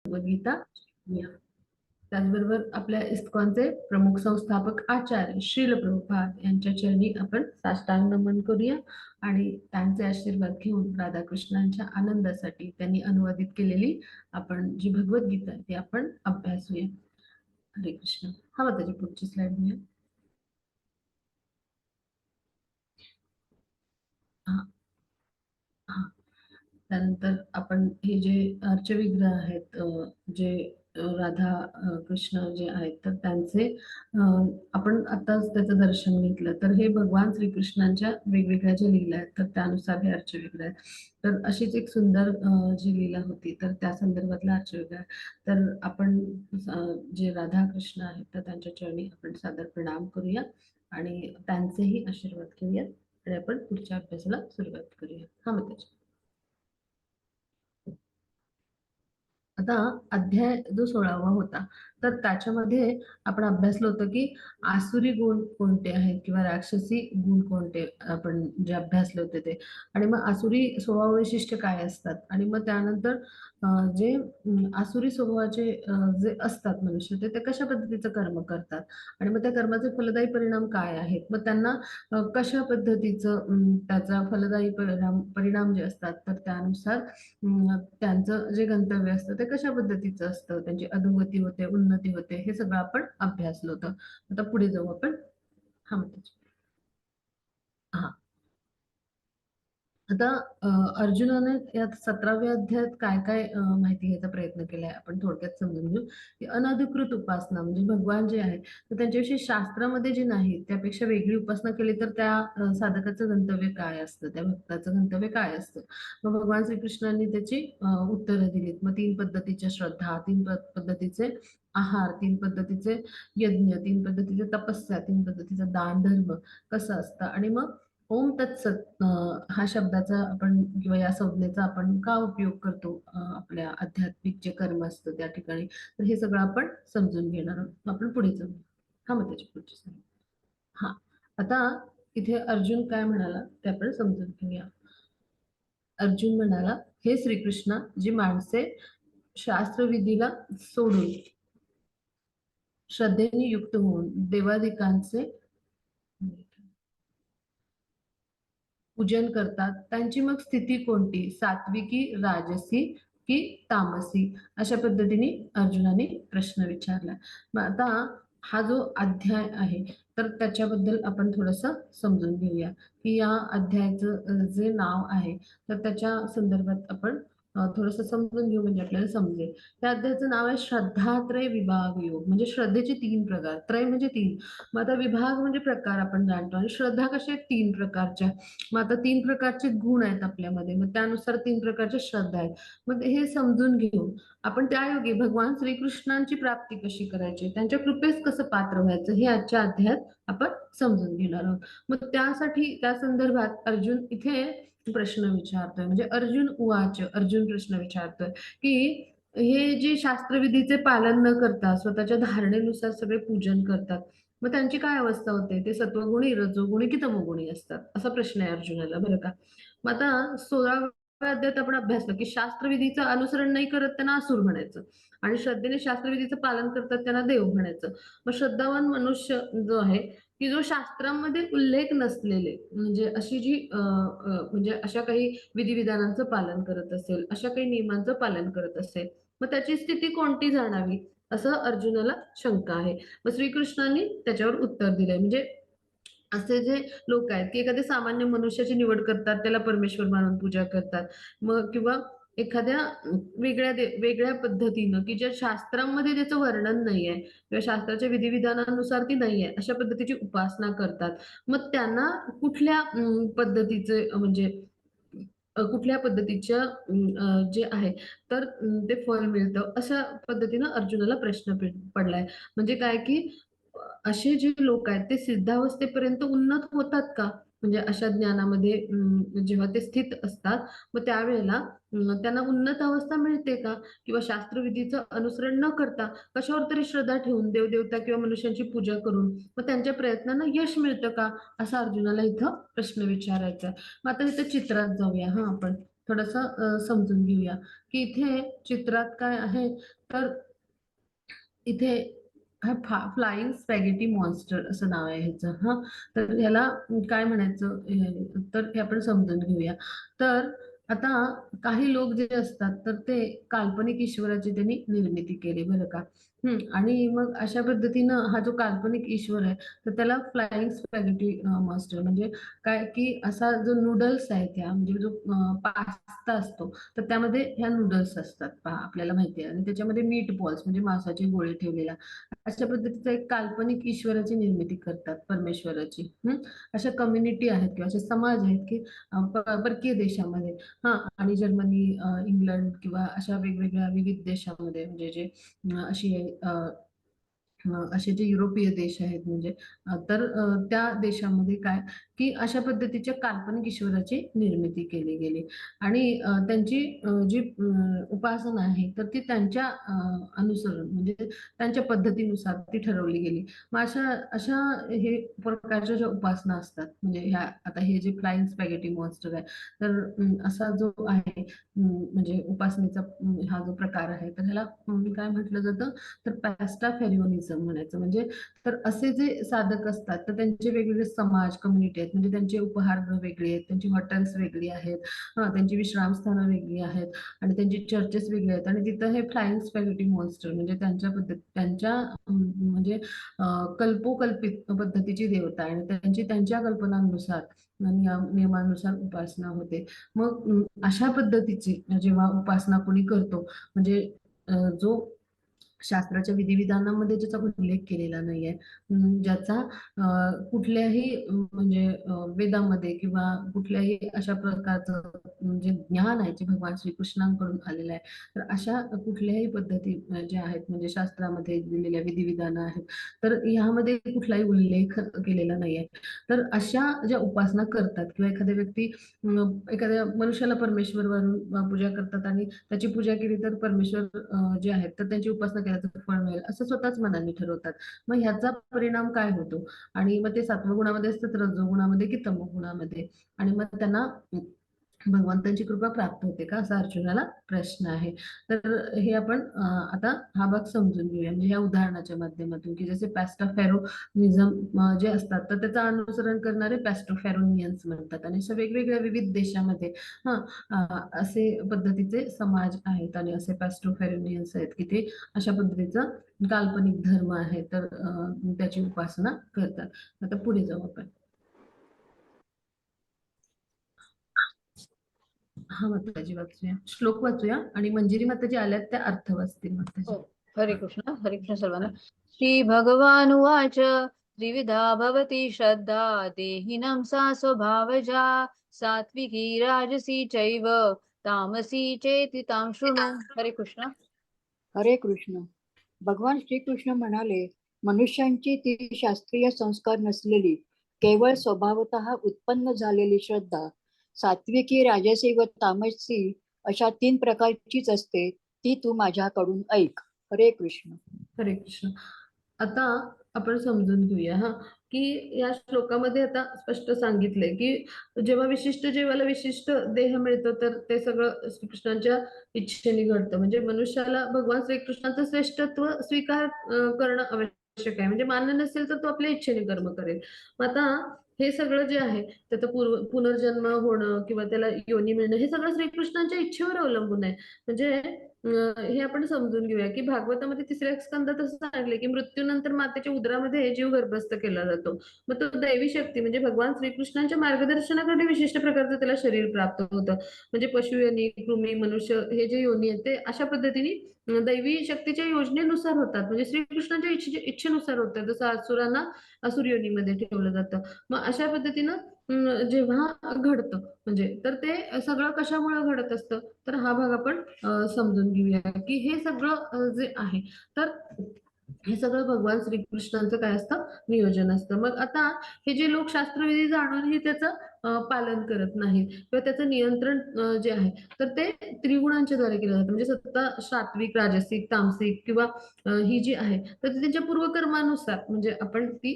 भगवद्गीता या. त्याचबरोबर आपल्या इस्कॉनचे प्रमुख संस्थापक आचार्य श्रील प्रभुपाद यांच्या चरणी आपण साष्टांग नमन करूया आणि त्यांचे आशीर्वाद घेऊन राधाकृष्णांच्या आनंदासाठी त्यांनी अनुवादित केलेली आपण जी भगवद्गीता ती आपण अभ्यासूया. हरे कृष्ण. हा मग त्याची पुढची स्लाइड घेऊया. त्यानंतर आपण हे जे अर्चविग्रह आहेत, जे राधा कृष्ण जे आहेत, तर त्यांचे आपण आताच त्याचं दर्शन घेतलं. तर हे भगवान श्रीकृष्णांच्या वेगवेगळ्या ज्या लीला आहेत, तर त्यानुसार हे अर्चविग्रह आहेत. तर अशीच एक सुंदर जी लीला होती, तर त्या संदर्भातला अर्चविग्रह. तर आपण जे राधा कृष्ण आहेत, तर त्यांच्या चरणी आपण सादर प्रणाम करूया आणि त्यांचेही आशीर्वाद घेऊया आणि आपण पुढच्या अभ्यासाला सुरुवात करूया. हा मग आता अध्याय जो 16वा होता, तर त्याच्यामध्ये आपण अभ्यासलं होतं की आसुरी गुण कोणते आहेत किंवा राक्षसी गुण कोणते, आपण जे अभ्यासले होते ते. आणि मग आसुरी स्वभाव वैशिष्ट्य काय असतात आणि मग त्यानंतर जे आसुरी स्वभावाचे जे असतात मनुष्य, ते कशा पद्धतीचं कर्म करतात आणि मग त्या कर्माचे फलदायी परिणाम काय आहेत, मग त्यांना कशा पद्धतीचं त्याचा फलदायी परिणाम जे असतात, तर त्यानुसार त्यांचं जे गंतव्य असतं ते कशा पद्धतीचं असतं, त्यांची अधोगती होते, उन्नती होते, हे सगळं आपण अभ्यासलं होतं. आता पुढे जाऊ आपण. हा म्हणते हा. आता अर्जुनाने या 17व्या अध्यायात काय काय माहिती घ्यायचा प्रयत्न केलाय, आपण थोडक्यात समजून घेऊ. की अनधिकृत उपासना म्हणजे भगवान जे आहे, तर त्यांच्याविषयी शास्त्रामध्ये जे नाही त्यापेक्षा वेगळी उपासना केली तर त्या साधकाचं गंतव्य काय असतं, त्या भक्ताचं गंतव्य काय असतं. मग भगवान श्रीकृष्णांनी त्याची उत्तरं दिलीत. मग 3 पद्धतीच्या श्रद्धा, 3 पद्धतीचे आहार, 3 पद्धतीचे यज्ञ, 3 पद्धतीचे तपस्या, 3 पद्धतीचं दान धर्म कसं असतं आणि मग ओम तत्सत हा शब्दाचा आपण किंवा या संज्ञेचा आपण का उपयोग करतो आपल्या आध्यात्मिक जे कर्म असतं त्या ठिकाणी, तर हे सगळं आपण समजून घेणार आहोत. आपण पुढे जाऊ. हा मग त्याची पुढची slide. हा. आता इथे अर्जुन काय म्हणाला ते आपण समजून घेऊया. अर्जुन म्हणाला, हे श्रीकृष्णा, जी माणसे शास्त्रविधीला सोडून श्रद्धेने युक्त होऊन देवादिकांचे पूजन करतात, त्यांची मग स्थिती कोणती, सात्विकी, राजसी की तामसी, अशा पद्धतीने अर्जुनाने प्रश्न विचारला. मग आता हा जो अध्याय आहे, तर त्याच्याबद्दल आपण थोडस समजून घेऊया की या अध्यायाचं जे नाव आहे, तर त्याच्या संदर्भात आपण थोडस समजून घेऊ म्हणजे आपल्याला समजेल. त्या अध्यायाचं नाव आहे श्रद्धात्रय विभाग योग, म्हणजे श्रद्धेचे 3 प्रकार. त्रय म्हणजे 3. मग आता विभाग म्हणजे प्रकार आपण जाणतो आणि श्रद्धा कशा आहेत 3 प्रकारच्या. मग आता 3 प्रकारचे गुण आहेत आपल्यामध्ये, मग त्यानुसार 3 प्रकारच्या श्रद्धा आहेत. मग हे समजून घेऊन आपण त्यायोगे भगवान श्रीकृष्णांची प्राप्ती कशी करायची, त्यांच्या कृपेस कसं पात्र व्हायचं, हे आजच्या अध्यायात आपण समजून घेणार आहोत. मग त्यासाठी त्या संदर्भात अर्जुन इथे प्रश्न विचारतोय, म्हणजे अर्जुन उवाच, अर्जुन प्रश्न विचारतोय की हे जे शास्त्रविधीचे पालन न करता स्वतःच्या धारणेनुसार सगळे पूजन करतात, मग त्यांची काय अवस्था होते, ते सत्वगुणी, रजोगुणी की तमोगुणी असतात, असा प्रश्न आहे अर्जुनाला, बरं का. मग आता 16व्या अध्यायात आपण अभ्यासलं की शास्त्रविधीचं अनुसरण नाही करत त्यांना असुर म्हणायचं आणि श्रद्धेने शास्त्रविधीचं पालन करतात त्यांना देव म्हणायचं. मग श्रद्धावान मनुष्य जो आहे की जो शास्त्रांमध्ये उल्लेख नसलेले, म्हणजे अशी जी म्हणजे अशा काही विधिविधानांचं पालन करत असेल, अशा काही नियमांचं पालन करत असेल, मग त्याची स्थिती कोणती जाणावी, असं अर्जुनाला शंका आहे. मग श्रीकृष्णांनी त्याच्यावर उत्तर दिलंय. म्हणजे असे जे लोक आहेत की एखाद्या सामान्य मनुष्याची निवड करतात, त्याला परमेश्वर मानून पूजा करतात, मग किंवा एखाद्या वेगळ्या पद्धतीनं की ज्या शास्त्रांमध्ये त्याचं वर्णन नाहीये किंवा शास्त्राच्या विधिविधानानुसार ती नाहीये, अशा पद्धतीची उपासना करतात. मग त्यांना कुठल्या पद्धतीचे म्हणजे कुठल्या पद्धतीच्या जे आहे, तर ते फळ मिळतं, अशा पद्धतीनं अर्जुनाला प्रश्न पडलाय. म्हणजे काय की असे जे लोक आहेत ते सिद्धावस्थेपर्यंत उन्नत होतात का, म्हणजे अशा ज्ञानामध्ये जेव्हा ते स्थित असतात, मग त्यावेळेला त्यांना उन्नत अवस्था मिळते का, किंवा शास्त्रविधीचं अनुसरण न करता कशावर तरी श्रद्धा ठेवून देवदेवता किंवा मनुष्यांची पूजा करून मग त्यांच्या प्रयत्नांना यश मिळतं का, असा अर्जुनाला इथं प्रश्न विचारायचा आहे. मग आता इथं चित्रात जाऊया. हा आपण थोडंसं समजून घेऊया, की इथे चित्रात काय आहे, तर इथे हा फ्लाइंग स्पॅगेटी मॉन्स्टर असं नाव आहे ह्याचं. हां, तर ह्याला काय म्हणायचं, तर हे आपण समजून घेऊया. तर आता काही लोक जे असतात, तर ते काल्पनिक ईश्वराची त्यांनी निर्मिती केली बरं का. आणि मग अशा पद्धतीनं हा जो काल्पनिक ईश्वर आहे, तर त्याला फ्लाइंग स्पॅगेटी मॉन्स्टर म्हणजे काय, की असा जो नूडल्स आहेत ह्या, म्हणजे जो पास्ता असतो, तर त्यामध्ये ह्या नूडल्स असतात पहा, आपल्याला माहिती आहे. आणि त्याच्यामध्ये मीट बॉल्स म्हणजे मांसाचे गोळे ठेवलेला, अशा पद्धतीचा एक काल्पनिक ईश्वराची निर्मिती करतात परमेश्वराची. अशा कम्युनिटी आहेत किंवा असे समाज आहेत की परकीय देशामध्ये, हा, आणि जर्मनी, इंग्लंड किंवा अशा वेगवेगळ्या विविध देशामध्ये, म्हणजे जे अशी असे जे युरोपीय देश आहेत, म्हणजे तर त्या देशामध्ये काय, की अशा पद्धतीच्या काल्पनिक ईश्वराची निर्मिती केली गेली. आणि त्यांची जी उपासना आहे, तर ती त्यांच्या अनुसरून, म्हणजे त्यांच्या पद्धतीनुसार ती ठरवली गेली. मग अशा अशा हे प्रकारच्या ज्या उपासना असतात, म्हणजे ह्या आता हे जे फ्लाइंग स्पॅगेटी मॉन्स्टर आहे, तर असा जो आहे, म्हणजे उपासनेचा हा जो प्रकार आहे, तर ह्याला काय म्हटलं जातं, तर पॅस्टाफेरिओनिझम म्हणायचं. म्हणजे तर असे जे साधक असतात, तर त्यांचे वेगवेगळे समाज, कम्युनिटी आहेत, म्हणजे त्यांचे उपहारगृह वेगळे आहेत, त्यांची हॉटेल्स वेगळी आहेत, त्यांची विश्रामस्थानं वेगळी आहेत, आणि त्यांची चर्चेस वेगळे आहेत, आणि तिथं हे फ्लाइंग स्पॅगेटी मॉन्स्टर म्हणजे त्यांच्या त्यांच्या म्हणजे कल्पोकल्पित पद्धतीची देवता आहे, आणि त्यांची त्यांच्या कल्पनांनुसार, नियमानुसार उपासना होते. मग अशा पद्धतीची जेव्हा उपासना कोणी करतो, म्हणजे जो शास्त्राच्या विधिविधानामध्ये ज्याचा उल्लेख केलेला नाहीये, ज्याचा कुठल्याही म्हणजे वेदामध्ये किंवा कुठल्याही अशा प्रकारचं जे ज्ञान आहे, जे भगवान श्रीकृष्णांकडून आलेलं आहे, तर अशा कुठल्याही पद्धती ज्या आहेत, म्हणजे शास्त्रामध्ये दिलेल्या विधिविधानं आहेत, तर ह्यामध्ये कुठलाही उल्लेख केलेला नाहीये. तर अशा ज्या उपासना करतात किंवा एखाद्या व्यक्ती एखाद्या मनुष्याला परमेश्वर म्हणून पूजा करतात, आणि त्याची पूजा केली तर परमेश्वर जे आहेत, तर त्यांची उपासना केल्याचं फळ मिळेल असं स्वतःच मनाने ठरवतात. मग ह्याचा परिणाम काय होतो, आणि मग ते सत्वगुणामध्ये असतात, रजोगुणामध्ये की तमोगुणामध्ये, आणि मग त्यांना भगवंतांची कृपा प्राप्त होते का, असा अर्जुनाला प्रश्न आहे. तर हे आपण आता हा भाग समजून घेऊया, म्हणजे ह्या उदाहरणाच्या माध्यमातून, की जसे पॅस्टाफेरोनिझम जे असतात, तर त्याचं अनुसरण करणारे पॅस्टोफेरोनियन्स म्हणतात, आणि अशा वेगवेगळ्या विविध देशामध्ये हा असे पद्धतीचे समाज आहेत, आणि असे पॅस्टोफेरोनियन्स आहेत, की ते अशा पद्धतीचा काल्पनिक धर्म आहे, तर त्याची उपासना करतात. आता पुढे जाऊ आपण. हा माताजी वाचूया, श्लोक वाचूया, आणि मंजिरी माताजी आल्यात त्या अर्थ वाचतील हो. माताजी. हरे कृष्ण, हरे कृष्ण सर्वांना. श्री भगवानुवाच त्रिविधा भवति श्रद्धा देहिनं सा स्वभावजा सात्विकी राजसी चैव तामसी चेति तां शृणु. हरे कृष्ण. हरे कृष्ण. भगवान श्रीकृष्ण म्हणाले, मनुष्यांची ती शास्त्रीय संस्कार नसलेली केवळ स्वभावतः उत्पन्न झालेली श्रद्धा सात्विकी, राजसी व तामसी अशा 3 प्रकारचीच असते. ती तू माझ्याकडून ऐक. हरे कृष्ण. हरे कृष्ण. आता आपण समजून घेऊया हा, की या श्लोकामध्ये आता स्पष्ट सांगितलंय, की जेव्हा विशिष्ट जीवाला विशिष्ट देह मिळतो, तर ते सगळं श्रीकृष्णांच्या इच्छेने घडतं. म्हणजे मनुष्याला भगवान श्रीकृष्णाचं श्रेष्ठत्व स्वीकार करणं आवश्यक आहे. म्हणजे मान्य नसेल तर तो आपल्या इच्छेने कर्म करेल. मग आता हे सगळं जे आहे, त्याचं पुनर्जन्म होणं किंवा त्याला योनी मिळणं, हे सगळं श्रीकृष्णांच्या इच्छेवर अवलंबून आहे. म्हणजे हे आपण समजून घेऊया, की भागवतामध्ये 3ऱ्या स्कंदात असं सांगितलंय, की मृत्यूनंतर मातेच्या उदरामध्ये जीव गर्भस्थ केला जातो. मग तो दैवी शक्ती म्हणजे भगवान श्रीकृष्णांच्या मार्गदर्शनासाठी विशिष्ट प्रकारचं त्याला शरीर प्राप्त होतं. म्हणजे पशुयोनी, कृमी, मनुष्य हे जे योनी आहेत, ते अशा पद्धतीने दैवी शक्तीच्या योजनेनुसार होतात. म्हणजे श्रीकृष्णाच्या इच्छेनुसार होतात. जसं असुरांना असुर योनीमध्ये ठेवलं जातं. मग अशा पद्धतीनं जेव्हा घडतं, म्हणजे तर ते सगळं कशामुळे घडत असतं, तर हा भाग आपण समजून घेऊया, की हे सगळं जे आहे, तर हे सगळं भगवान श्रीकृष्णांचं काय असतं, नियोजन असतं. मग आता हे जे लोक शास्त्रविधी जाणूनही त्याचं पालन करत नाहीत किंवा त्याचं नियंत्रण जे आहे, तर ते त्रिगुणांच्या द्वारे केलं जातं. म्हणजे सत्ता सात्विक, राजसिक, तामसिक किंवा ही जी आहे, तर ती त्यांच्या पूर्वकर्मानुसार, म्हणजे आपण ती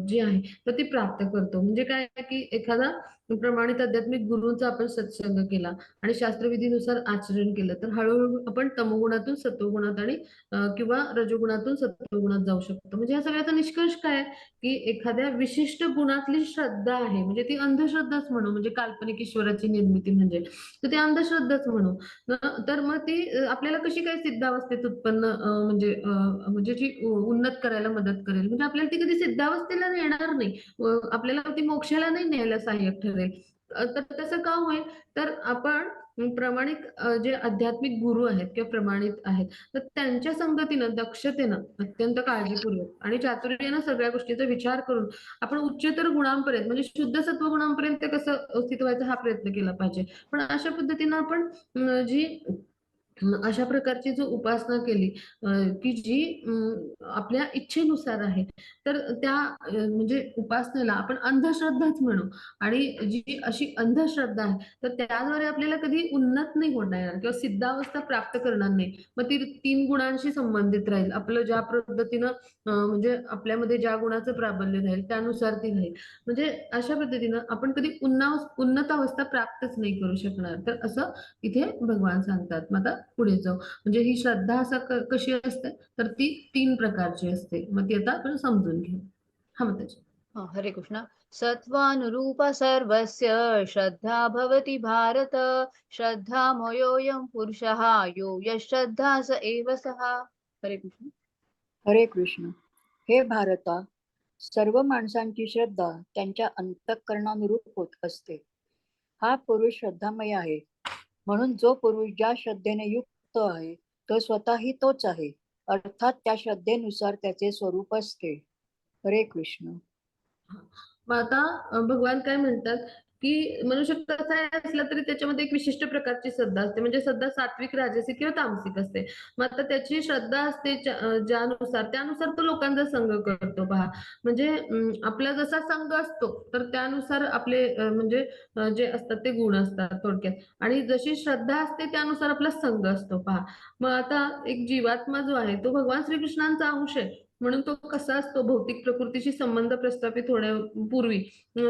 जी आहे, तर ती प्राप्त करतो. म्हणजे काय, की एखादा प्रमाणित आध्यात्मिक गुरूंचा आपण सत्संग केला आणि शास्त्रविधीनुसार आचरण केलं तर हळूहळू आपण तमोगुणातून सत्वगुणात आणि किंवा रजोगुणातून सत्वगुणात जाऊ शकतो. म्हणजे या सगळ्याचा निष्कर्ष काय आहे, की एखाद्या विशिष्ट गुणातली श्रद्धा आहे म्हणजे ती अंधश्रद्धाच म्हणू, म्हणजे काल्पनिक ईश्वराची निर्मिती म्हणजे तर ती अंधश्रद्धाच म्हणू. तर मग ती आपल्याला कशी काय सिद्धावस्थेत उत्पन्न म्हणजे जी उन्नत करायला मदत करेल, म्हणजे आपल्याला ती कधी सिद्धावस्थेला नेणार नाही, आपल्याला ती मोक्षाला नाही न्यायला सहाय्यक ठरेल. तर तसं का होईल, तर आपण प्रमाणित जे आध्यात्मिक गुरु आहेत किंवा प्रमाणित आहेत, तर त्यांच्या संगतीनं, दक्षतेनं, अत्यंत काळजीपूर्वक आणि चातुर्यानं सगळ्या गोष्टींचा विचार करून आपण उच्चतर गुणांपर्यंत म्हणजे शुद्ध सत्व गुणांपर्यंत कसं स्थित व्हायचं हा प्रयत्न केला पाहिजे. पण अशा पद्धतीनं आपण जी अशा प्रकारची जो उपासना केली की जी आपल्या इच्छेनुसार आहे, तर त्या म्हणजे उपासनेला आपण अंधश्रद्धाच म्हणू. आणि जी अशी अंधश्रद्धा आहे, तर त्याद्वारे आपल्याला कधी उन्नत नाही होता येणार किंवा सिद्धावस्था प्राप्त करणार नाही. मग ती 3 गुणांशी संबंधित राहील. आपलं ज्या पद्धतीनं म्हणजे आपल्यामध्ये ज्या गुणाचं प्राबल्य राहील त्यानुसार ती राहील. म्हणजे अशा पद्धतीनं आपण कधी उन्नत अवस्था प्राप्तच नाही करू शकणार. तर असं इथे भगवान सांगतात. मग आता पुढे जाऊ. म्हणजे ही श्रद्धा कशी असते, तर ती 3 प्रकारची असते. मग ती आता आपण समजून घेऊ. हां, माताजी. हरे कृष्ण. सत्त्वानुरूप सर्वस्य श्रद्धा भवति भारत. श्रद्धामयोऽयं पुरुषः यो यश्रद्धा स एव सः. हरे कृष्ण. हरे कृष्ण. हे भारता, सर्व माणसांची श्रद्धा त्यांच्या अंतःकरणानुरूप होत असते. हा पुरुष श्रद्धामय आहे. म्हणून जो पुरुष ज्या श्रद्धेने युक्त आहे तो स्वतःही तोच आहे, अर्थात त्या श्रद्धेनुसार त्याचे स्वरूप असते. हरे कृष्ण. मग आता भगवान काय म्हणतात, की मनुष्य कसाही असला तरी त्याच्यामध्ये एक विशिष्ट प्रकारची श्रद्धा असते. म्हणजे श्रद्धा सात्विक, राजसिक किंवा तामसिक असते. मग आता त्याची श्रद्धा असते ज्यानुसार त्यानुसार तो लोकांचा संग करतो पहा. म्हणजे आपला जसा संघ असतो, तर त्यानुसार आपले म्हणजे जे असतात ते गुण असतात थोडक्यात. आणि जशी श्रद्धा असते त्यानुसार आपला संघ असतो पहा. मग आता एक जीवात्मा जो आहे तो भगवान श्रीकृष्णांचा अंश आहे. म्हणून तो कसा असतो, भौतिक प्रकृतीशी संबंध प्रस्थापित होण्यापूर्वी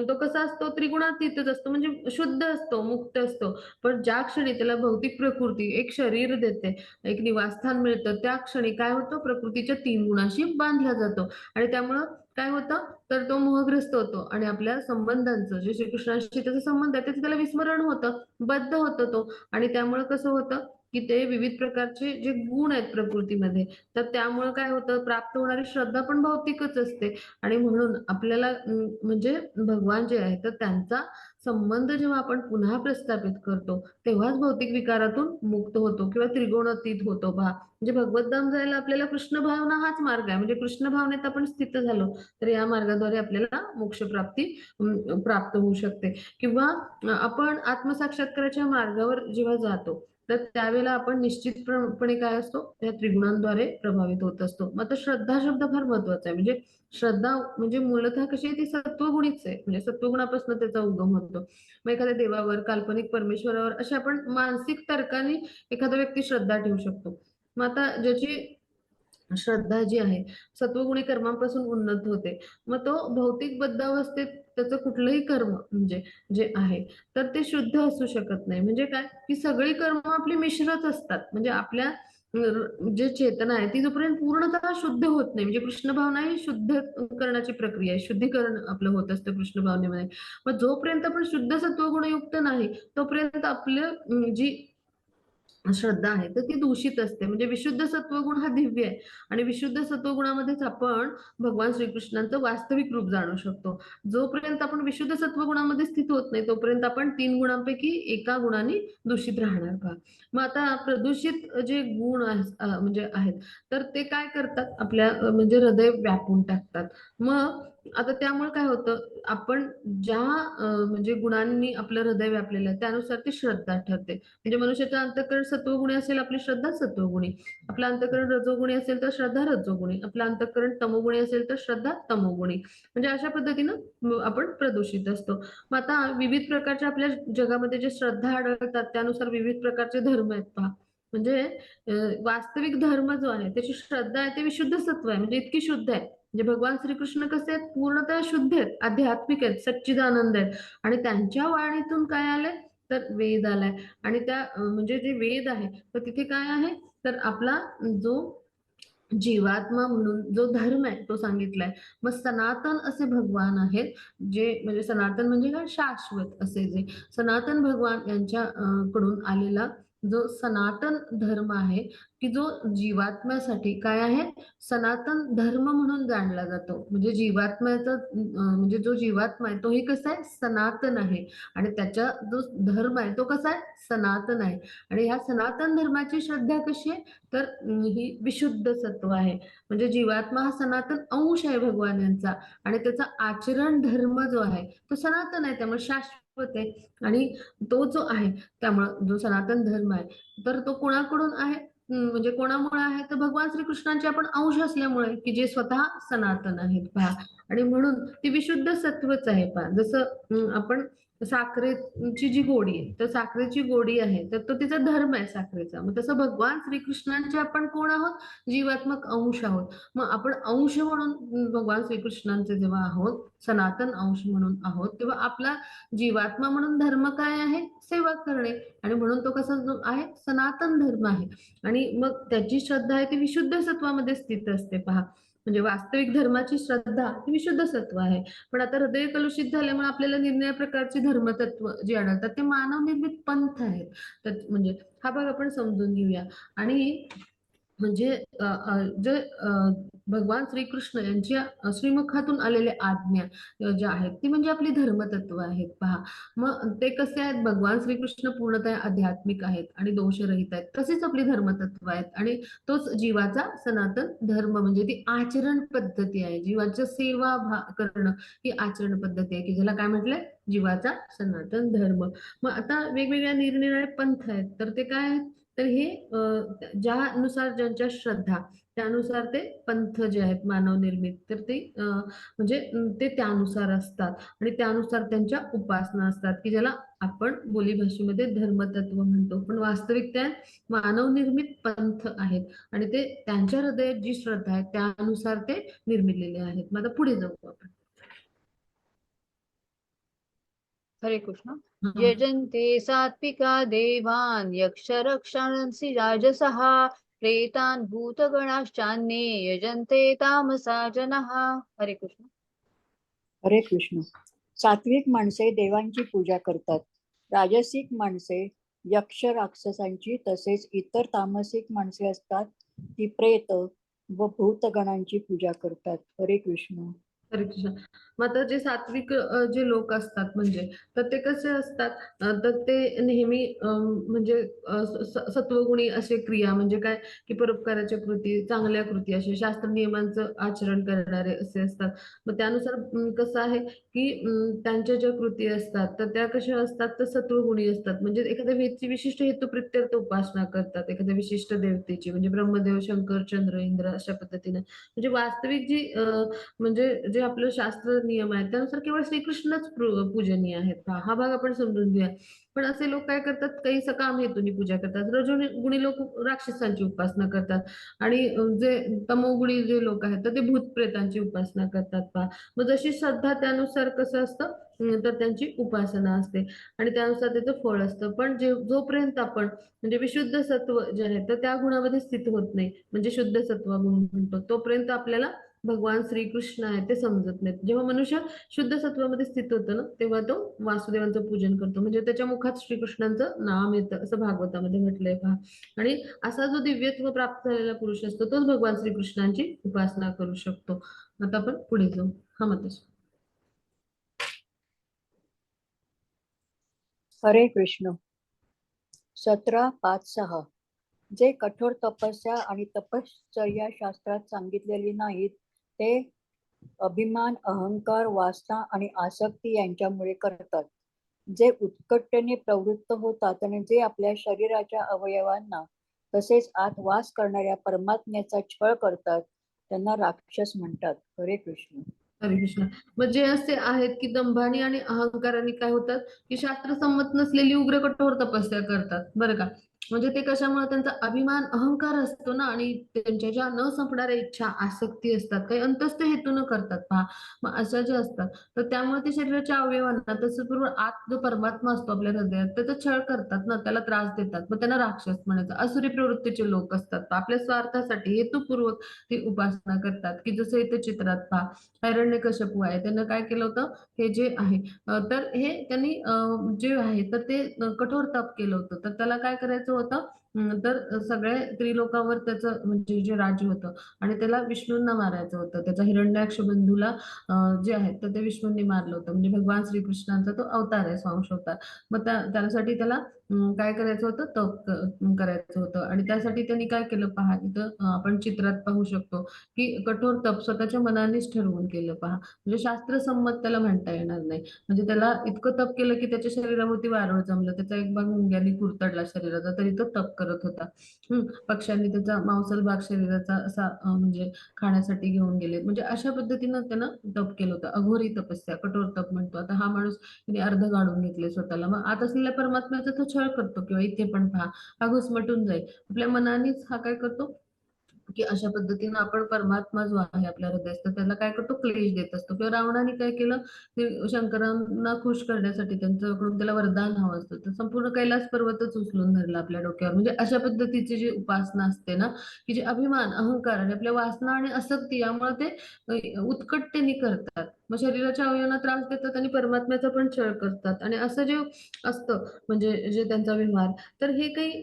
तो कसा असतो, त्रिगुणातीतच असतो, म्हणजे शुद्ध असतो, मुक्त असतो. पण ज्या क्षणी त्याला भौतिक प्रकृती एक शरीर देते, एक निवासस्थान मिळतं, त्या क्षणी काय होतं, प्रकृतीच्या 3 गुणांशी बांधला जातो आणि त्यामुळं काय होतं, तर तो मोहग्रस्त होतो आणि आपल्या संबंधांचं जे श्रीकृष्णाशी त्याचा संबंध आहे त्याचं त्याला विस्मरण होतं, बद्ध होतो तो. आणि त्यामुळे कसं होतं, की ते विविध प्रकारचे जे गुण आहेत प्रकृतीमध्ये, तर त्यामुळे काय होतं, प्राप्त होणारी श्रद्धा पण भौतिकच असते. आणि म्हणून आपल्याला म्हणजे भगवान जे आहे तर त्यांचा संबंध जेव्हा आपण पुन्हा प्रस्थापित करतो, तेव्हाच भौतिक विकारातून मुक्त होतो किंवा त्रिगुणातीत होतो पहा. म्हणजे भगवद्धाम जायला आपल्याला कृष्ण भावना हाच मार्ग आहे. म्हणजे कृष्ण भावनेत आपण स्थित झालो, तर या मार्गाद्वारे आपल्याला मोक्षप्राप्ती प्राप्त होऊ शकते. किंवा आपण आत्मसाक्षात्काराच्या मार्गावर जेव्हा जातो, तर त्यावेळेला आपण निश्चितपणे काय असतो, त्या त्रिगुणांद्वारे प्रभावित होत असतो. मग आता श्रद्धा शब्द फार महत्वाचा आहे. म्हणजे श्रद्धा म्हणजे मूलतः कशी आहे, ती सत्वगुणीच आहे. म्हणजे सत्वगुणापासून त्याचा उगम होतो. मग एखाद्या देवावर, काल्पनिक परमेश्वरावर अशी आपण मानसिक तर्काने एखादा व्यक्ती श्रद्धा ठेवू शकतो. मग आता ज्याची श्रद्धा जी आहे सत्वगुणी कर्मांपासून उन्नत होते, मग तो भौतिक बद्धावस्थेत त्याचं कुठलंही कर्म म्हणजे जे आहे तर ते शुद्ध असू शकत नाही. म्हणजे काय, की सगळी कर्म आपली मिश्रच असतात. म्हणजे आपल्या जे चेतना आहे ती जोपर्यंत पूर्णतः शुद्ध होत नाही, म्हणजे कृष्ण भावना ही शुद्ध करण्याची प्रक्रिया आहे, शुद्धीकरण आपलं होत असतं कृष्ण भावनेमध्ये. मग जोपर्यंत आपण शुद्ध सत्वगुणयुक्त नाही तोपर्यंत आपलं जी श्रद्धा आहे तर ती दूषित असते. म्हणजे विशुद्ध सत्वगुण हा दिव्य आहे आणि विशुद्ध सत्वगुणामध्येच आपण भगवान श्रीकृष्णांचं वास्तविक रूप जाणू शकतो. जोपर्यंत आपण विशुद्ध सत्वगुणामध्ये स्थित होत नाही तोपर्यंत आपण 3 गुणांपैकी एका गुणाने दूषित राहणार पहा. मग आता प्रदूषित जे गुण म्हणजे आहेत, तर ते काय करतात, आपल्या म्हणजे हृदय व्यापून टाकतात. मग आता त्यामुळे काय होतं, आपण ज्या म्हणजे गुणांनी आपलं हृदय व्यापलेलं आहे त्यानुसार ती श्रद्धा ठरते. म्हणजे मनुष्याचं अंतःकरण सत्वगुणी असेल, आपली श्रद्धा सत्वगुणी. आपलं अंतःकरण रजोगुणी असेल तर श्रद्धा रजोगुणी. आपलं अंतःकरण तमोगुणी असेल तर श्रद्धा तमोगुणी. म्हणजे अशा पद्धतीनं आपण प्रदूषित असतो. मग आता विविध प्रकारच्या आपल्या जगामध्ये जे श्रद्धा आढळतात त्यानुसार विविध प्रकारचे धर्म आहेत पहा. म्हणजे वास्तविक धर्म जो आहे त्याची श्रद्धा आहे ते विशुद्ध सत्व आहे, म्हणजे इतकी शुद्ध आहे म्हणजे भगवान श्रीकृष्ण कसे आहेत, पूर्णतः शुद्ध आहेत, आध्यात्मिक आहेत, सच्चिदानंद आहेत. आणि त्यांच्या वाणीतून काय आलंय, तर वेद आलाय. आणि त्या म्हणजे जे वेद आहे तर तिथे काय आहे, तर आपला जो जीवात्मा म्हणून जो धर्म आहे तो सांगितलाय. मग सनातन असे भगवान आहेत, जे म्हणजे सनातन म्हणजे काय, शाश्वत असे जे सनातन भगवान यांच्या कडून आलेला जो सनातन धर्म आहे, की जो जीवात्म्यासाठी काय आहे, सनातन धर्म म्हणून जाणला जातो. म्हणजे जीवात्म्याचा म्हणजे जो जीवात्मा आहे तोही कसा आहे, सनातन आहे. आणि त्याचा जो धर्म आहे तो कसा आहे, सनातन आहे. आणि ह्या सनातन धर्माची श्रद्धा कशी आहे, तर ही विशुद्ध सत्व आहे. म्हणजे जीवात्मा हा सनातन अंश आहे भगवान यांचा. आणि त्याचा आचरण धर्म जो आहे तो सनातन आहे, त्यामुळे शाश्वत आहे. आणि तो जो आहे, त्यामुळं जो सनातन धर्म आहे तर तो कोणाकडून आहे, म्हणजे कोणामुळे आहे, तर भगवान श्रीकृष्णांचे आपण अंश असल्यामुळे, की जे स्वतः सनातन आहेत पहा. आणि म्हणून ती विशुद्ध सत्वच आहे पहा. जसं आपण साखरेची जी गोडी आहे, तर साखरेची गोडी आहे तर तो तिचा धर्म आहे साखरेचा. मग तसं भगवान श्रीकृष्णांचे आपण कोण आहोत, जीवात्मक अंश आहोत. मग आपण अंश म्हणून भगवान श्रीकृष्णांचे जेव्हा आहोत, सनातन अंश म्हणून आहोत, तेव्हा आपला जीवात्मा म्हणून धर्म काय आहे, सेवा करणे. आणि म्हणून तो कसा जो आहे, सनातन धर्म आहे. आणि मग त्याची श्रद्धा आहे ती विशुद्ध सत्वामध्ये स्थित असते पहा. म्हणजे वास्तविक धर्माची श्रद्धा ही विशुद्ध सत्व आहे. पण आता हृदय कलुषित झाल्यामुळे आपल्याला निरनिराळ्या प्रकारची धर्मतत्व जी आढळतात ते मानव निर्मित पंथ आहेत. तर म्हणजे हा भाग आपण समजून घेऊया. आणि म्हणजे जे भगवान श्रीकृष्ण यांच्या श्रीमुखातून आलेल्या आज्ञा ज्या आहेत ती म्हणजे आपली धर्मतत्व आहेत पहा. मग ते कसे आहेत, भगवान श्रीकृष्ण पूर्णतः आध्यात्मिक आहेत आणि दोषरहित आहेत, तसेच आपली धर्मतत्व आहेत. आणि तोच जीवाचा सनातन धर्म म्हणजे ती आचरण पद्धती आहे. जीवाची सेवा करणं ही आचरण पद्धती आहे, की ज्याला काय म्हटलंय, जीवाचा सनातन धर्म. मग आता वेगवेगळ्या निरनिराळे पंथ आहेत, तर ते काय आहेत, तर हे ज्यानुसार ज्यांच्या श्रद्धा त्यानुसार ते पंथ जे आहेत मानव निर्मित, तर ते म्हणजे ते त्यानुसार असतात. आणि त्यानुसार त्यांच्या उपासना असतात, की ज्याला आपण बोलीभाषेमध्ये धर्मतत्व म्हणतो. पण वास्तविक त्या मानव निर्मित पंथ आहेत. आणि ते त्यांच्या हृदयात जी श्रद्धा आहे त्यानुसार ते निर्मिलेले आहेत. मग आता पुढे जाऊ आपण. हरे कृष्ण. हा. यजन्ते सात्विका देवान् यक्षरक्षांसि राजसः प्रेतान् भूतगणाश्चान्ये यजन्ते तामसा जनाः. हरे कृष्ण. हरे कृष्ण. सात्विक माणसे देवांची पूजा करतात. राजसिक माणसे यक्ष राक्षसांची तसेच इतर तामसिक माणसे असतात ती प्रेत व भूतगणांची पूजा करतात. हरे कृष्ण. हरे कृष्ण. मग आता जे सात्विक जे लोक असतात म्हणजे, तर ते कसे असतात, तर ते नेहमी म्हणजे सत्वगुणी असे क्रिया म्हणजे काय, की परोपकाराच्या कृती, चांगल्या कृती, असे शास्त्र नियमांचं आचरण करणारे असे असतात. मग त्यानुसार कसं आहे, की त्यांच्या ज्या कृती असतात तर त्या कशा असतात, तर सत्वगुणी असतात. म्हणजे एखाद्या विशिष्ट हेतू प्रित्यर्थ उपासना करतात एखाद्या विशिष्ट देवतेची, म्हणजे ब्रह्मदेव, शंकर, चंद्र, इंद्र अशा पद्धतीने. म्हणजे वास्तविक जी म्हणजे जे आपलं शास्त्र नियम आहे त्यानुसार केवळ श्रीकृष्णच पूजनीय आहेत. हा भाग आपण समजून घेऊया. पण असे लोक काय करतात, काही सकाम हेतूने पूजा करतात. रजोगुणी लोक राक्षसांची उपासना करतात. आणि जे तमोगुणी जे लोक आहेत तर ते भूत प्रेतांची उपासना करतात पहा. मग जशी श्रद्धा त्यानुसार कसं असतं, तर त्यांची उपासना असते. आणि त्यानुसार त्याचं फळ असतं. पण जोपर्यंत आपण म्हणजे विशुद्ध सत्व जे आहे तर त्या गुणामध्ये स्थित होत नाही, म्हणजे शुद्ध सत्व गुण म्हणतो, तोपर्यंत आपल्याला भगवान श्रीकृष्ण आहे ते समजत नाहीत. जेव्हा मनुष्य शुद्ध सत्वामध्ये स्थित होतो ना, तेव्हा तो वासुदेवांचं पूजन करतो. म्हणजे त्याच्या मुखात श्रीकृष्णांचं नाम येतं, असं भागवतामध्ये म्हटलंय पहा. आणि असा जो दिव्यत्व प्राप्त झालेला पुरुष असतो तोच भगवान श्रीकृष्णांची उपासना करू शकतो. आता आपण पुढे जाऊ. हा माताजी. हरे कृष्ण. 17.5.6 जे कठोर तपस्या आणि तपश्चर्या शास्त्रात सांगितलेली नाहीत ते अभिमान, अहंकार, वासना आणि आसक्ती यांच्यामुळे करतात. जे उत्कटतेने प्रवृत्त होतात आणि जे आपल्या शरीराच्या अवयवांना तसेच आत वास करणाऱ्या परमात्म्याचा छळ करतात त्यांना राक्षस म्हणतात. हरे कृष्ण. हरे कृष्ण. मग जे असे आहेत की दंभानी आणि अहंकाराने काय होतात, की शास्त्रसंमत नसलेली उग्र कठोर तपस्या करतात बरं का. म्हणजे ते कशामुळे त्यांचा अभिमान अहंकार असतो ना, आणि त्यांच्या ज्या न संपणाऱ्या इच्छा आसक्ती असतात, काही अंतस्थ हेतून करतात पहा. मग अशा ज्या असतात, तर त्यामुळे ते शरीराच्या अवयवांना, तसंच बरोबर आत जो परमात्मा असतो आपल्या हृदयात, त्याचा छळ करतात ना, त्याला त्रास देतात. मग त्यांना राक्षस म्हणायचं. असुरी प्रवृत्तीचे लोक असतात, आपल्या स्वार्थासाठी हेतुपूर्वक ती उपासना करतात, की जसं इथे चित्रात पहा, हिरण्यकश्यपू आहे, त्यानं काय केलं होतं, हे जे आहे, तर हे त्यांनी जे आहे तर ते कठोर तप केलं होतं. तर त्याला काय करायचं होतं, तर सगळे त्रिलोकावर त्याचं म्हणजे जे राज्य होतं, आणि त्याला विष्णूंना मारायचं होतं. त्याचा हिरण्याक्ष बंधूला जे आहे तर ते विष्णूंनी मारलं होतं. म्हणजे भगवान श्रीकृष्णांचा तो अवतार आहे, स्वांश अवतार. मग त्यासाठी त्याला काय करायचं होतं, तप करायचं होतं. आणि त्यासाठी त्यांनी काय केलं पहा, इथं आपण चित्रात पाहू शकतो, की कठोर तप स्वतःच्या मनानेच ठरवून केलं पहा. म्हणजे शास्त्रसंमत त्याला म्हणता येणार नाही. म्हणजे त्याला इतकं तप केलं की त्याच्या शरीराभोवती वारुळ जमलं. त्याचा एक भाग मुंग्यांनी कुरतडला शरीराचा, तरी तो तप करत होता. पक्ष्यांनी त्याचा मांसल भाग शरीराचा असा म्हणजे खाण्यासाठी घेऊन गेले. म्हणजे अशा पद्धतीनं त्यानं तप केलं होतं. अघोरी तपस्या, कठोर तप म्हणतो. आता हा माणूस त्याने अर्ध गाडून घेतले स्वतःला. मग आत असलेल्या परमात्म्याचा तो छळ करतो, किंवा इथे पण पहा, हा घुसमटून जाईल. आपल्या मनानेच हा काय करतो, की अशा पद्धतीनं आपण परमात्मा जो आहे आपल्या हृदयात, तर त्याला काय करतो, क्लेश देत असतो. किंवा रावणाने काय केलं, ते शंकरांना खुश करण्यासाठी त्यांच्याकडून त्याला वरदान हवं असतं, तर संपूर्ण कैलास पर्वतच उचलून धरला आपल्या डोक्यावर. म्हणजे अशा पद्धतीची जी उपासना असते ना, की जे अभिमान अहंकार आणि आपल्या वासना आणि आसक्ती यामुळे ते उत्कटतेने करतात. मग शरीराच्या अवयवांना त्रास देतात आणि परमात्म्याचा पण छळ करतात. आणि असं जे असतं, म्हणजे जे त्यांचा व्यवहार, तर हे काही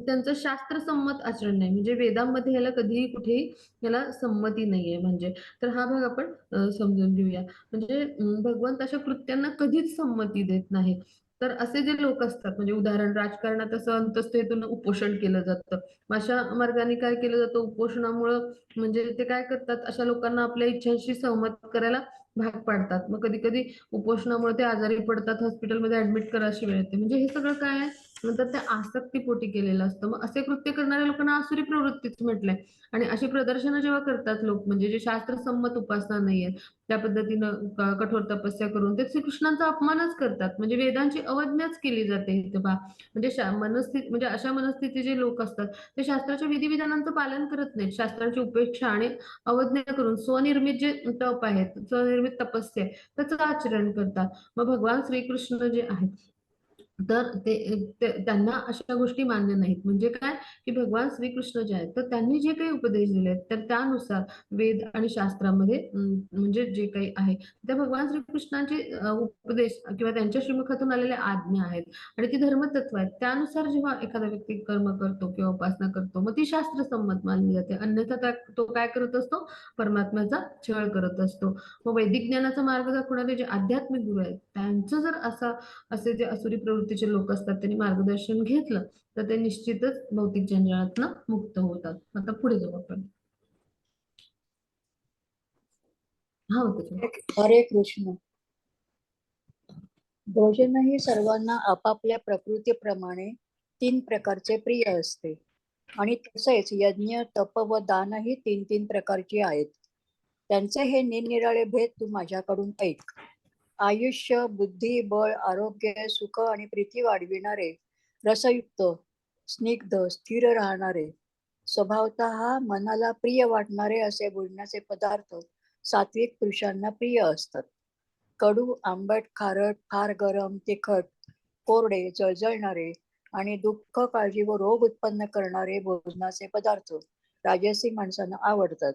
त्यांचं शास्त्रसंमत आचरण नाही. म्हणजे वेदांमध्ये ह्याला कधीही कुठेही याला संमती नाहीये म्हणजे. तर हा भाग आपण समजून घेऊया. म्हणजे भगवंत अशा कृत्यांना कधीच संमती देत नाही. तर असे जे लोक असतात, म्हणजे उदाहरण राजकारणात असं अंतस्थ हेतून उपोषण केलं जातं. मग अशा मार्गाने काय केलं जातं, उपोषणामुळं म्हणजे ते काय करतात, अशा लोकांना आपल्या इच्छांशी सहमत करायला भाग पाडतात. मग कधी-कधी उपोषणामुळे ते आजारी पडतात, हॉस्पिटलमध्ये ॲडमिट करा अशी वेळ येते. म्हणजे हे सगळं काय आहे, नंतर त्या आसक्तीपोटी केलेलं असतं. मग असे कृत्य करणाऱ्या लोकांना आसुरी प्रवृत्तीच म्हटलंय. आणि अशी प्रदर्शनं जेव्हा करतात लोक, म्हणजे जे शास्त्रसंमत उपासना नाहीये, त्या पद्धतीनं कठोर तपस्या करून ते श्रीकृष्णांचा अपमानच करतात. म्हणजे वेदांची अवज्ञाच केली जाते इथं पहा. म्हणजे मनस्थिती, म्हणजे अशा मनस्थितीचे जे लोक असतात, ते शास्त्राच्या विधिविधानांचं पालन करत नाहीत. शास्त्रांची उपेक्षा आणि अवज्ञा करून स्वनिर्मित जे तप आहेत, स्वनिर्मित तपस्या आहे, त्याचं आचरण करतात. मग भगवान श्रीकृष्ण जे आहेत, तर त्यांना अशा गोष्टी मान्य नाहीत. म्हणजे काय, की भगवान श्रीकृष्ण जे आहेत, तर त्यांनी जे काही उपदेश दिलेत, तर त्यानुसार वेद आणि शास्त्रामध्ये म्हणजे जे काही आहे, त्या भगवान श्रीकृष्णांचे उपदेश किंवा त्यांच्या श्रीमुखातून आलेल्या आज्ञा आहेत, आणि ती धर्मतत्व आहेत. त्यानुसार जेव्हा एखादा व्यक्ती कर्म करतो किंवा उपासना करतो, मग ती शास्त्रसंमत मानली जाते. अन्यथा तो काय करत असतो, परमात्म्याचा छळ करत असतो. मग वैदिक ज्ञानाचा मार्ग दाखवणारे जे आध्यात्मिक गुरु आहेत, त्यांचं जर असे जे असुरी प्रवृत्तीचे लोक असतात, त्यांनी मार्गदर्शन घेतलं, तर ते निश्चितच भौतिक जंजाळातनं मुक्त होतात. आता पुढे जाऊ आपण. हा होतं. हरे कृष्ण. भोजनही सर्वांना आपापल्या प्रकृतीप्रमाणे 3 प्रकारचे प्रिय असते आणि तसेच यज्ञ, तप व दानही 3 प्रकारची आहेत. त्यांचे हे निरनिराळे भेद तू माझ्याकडून ऐक. आयुष्य, बुद्धी, बळ, आरोग्य, सुख आणि प्रीती वाढविणारे, रसयुक्त, स्निग्ध, स्थिर राहणारे, स्वभावतः मनाला प्रिय वाटणारे असे भोजनाचे पदार्थ सात्विक पुरुषांना प्रिय असतात. कडू, आंबट, खारट, फार गरम, तिखट, कोरडे, जळजळणारे आणि दुःख, काळजी व रोग उत्पन्न करणारे भोजनाचे पदार्थ राजसी माणसांना आवडतात.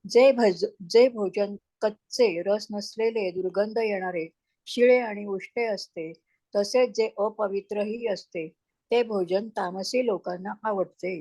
जे भोजन कच्चे, रस नसलेले, दुर्गंध येणारे, शिळे आणि उष्टे असते, तसेच जे अपवित्रही असते, ते भोजन तामसी लोकांना आवडते.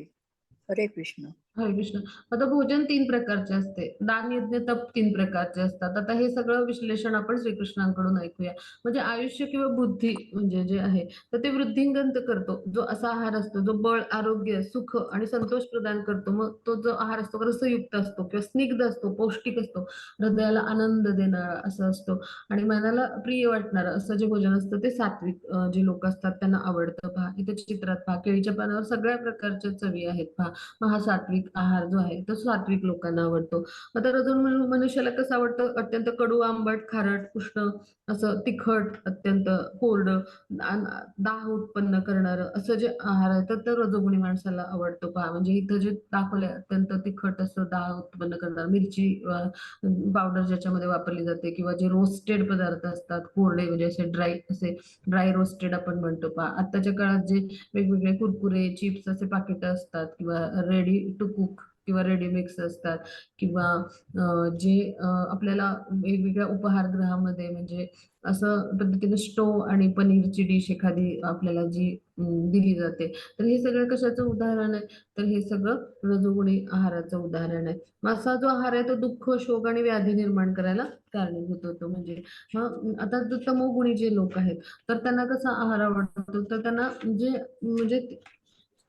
हरे कृष्ण. हरे कृष्ण. आता भोजन 3 प्रकारचे असते. दान, यज्ञ, तप 3 प्रकारचे असतात. आता हे सगळं विश्लेषण आपण श्रीकृष्णांकडून ऐकूया. म्हणजे आयुष्य किंवा बुद्धी म्हणजे जे आहे, तर ते वृद्धिंगत करतो. जो असा आहार असतो, जो बळ, आरोग्य, सुख आणि संतोष प्रदान करतो. मग तो जो आहार असतो, रसयुक्त असतो किंवा स्निग्ध असतो, पौष्टिक असतो, हृदयाला आनंद देणारा असं असतो आणि मनाला प्रिय वाटणारं असं जे भोजन असतं, ते सात्विक जे लोक असतात त्यांना आवडतं पहा. इथे चित्रात पहा, केळीच्या पानावर सगळ्या प्रकारच्या चवी आहेत पहा. मग हा सात्विक सात्विक आहार जो आहे तो सात्विक लोकांना आवडतो. आता मनुष्याला कसं आवडतं, अत्यंत कडू, आंबट, खारट, उष्ण, असं तिखट, अत्यंत कोरडं, दाह उत्पन्न करणारं असं जे आहार आहे तर ते रजोगुणी माणसाला आवडतो पहा. म्हणजे इथं जे दाखवलंय अत्यंत तिखट असं दाह उत्पन्न करणार मिरची पावडर ज्याच्यामध्ये वापरली जाते, किंवा जे रोस्टेड पदार्थ असतात कोरडे, म्हणजे असे ड्राय रोस्टेड आपण म्हणतो पहा. आत्ताच्या काळात जे वेगवेगळे कुरकुरे, चिप्स असे पाकिट असतात, किंवा रेडी टू कुक किंवा रेडी मिक्स असतात, किंवा जे आपल्याला वेगवेगळ्या उपहारगृहामध्ये म्हणजे असं पद्धतीने स्टोव आणि पनीरची डिश एखादी आपल्याला जी दिली जाते, तर हे सगळं कशाचं उदाहरण आहे, तर हे सगळं रजोगुणी आहाराचं उदाहरण आहे. मग असा जो आहार आहे तो दुःख, शोक आणि व्याधी निर्माण करायला कारणीभूत होतो. म्हणजे मग आता जो तमोगुणी जे लोक आहेत तर त्यांना कसा आहार आवडतो, तर त्यांना म्हणजे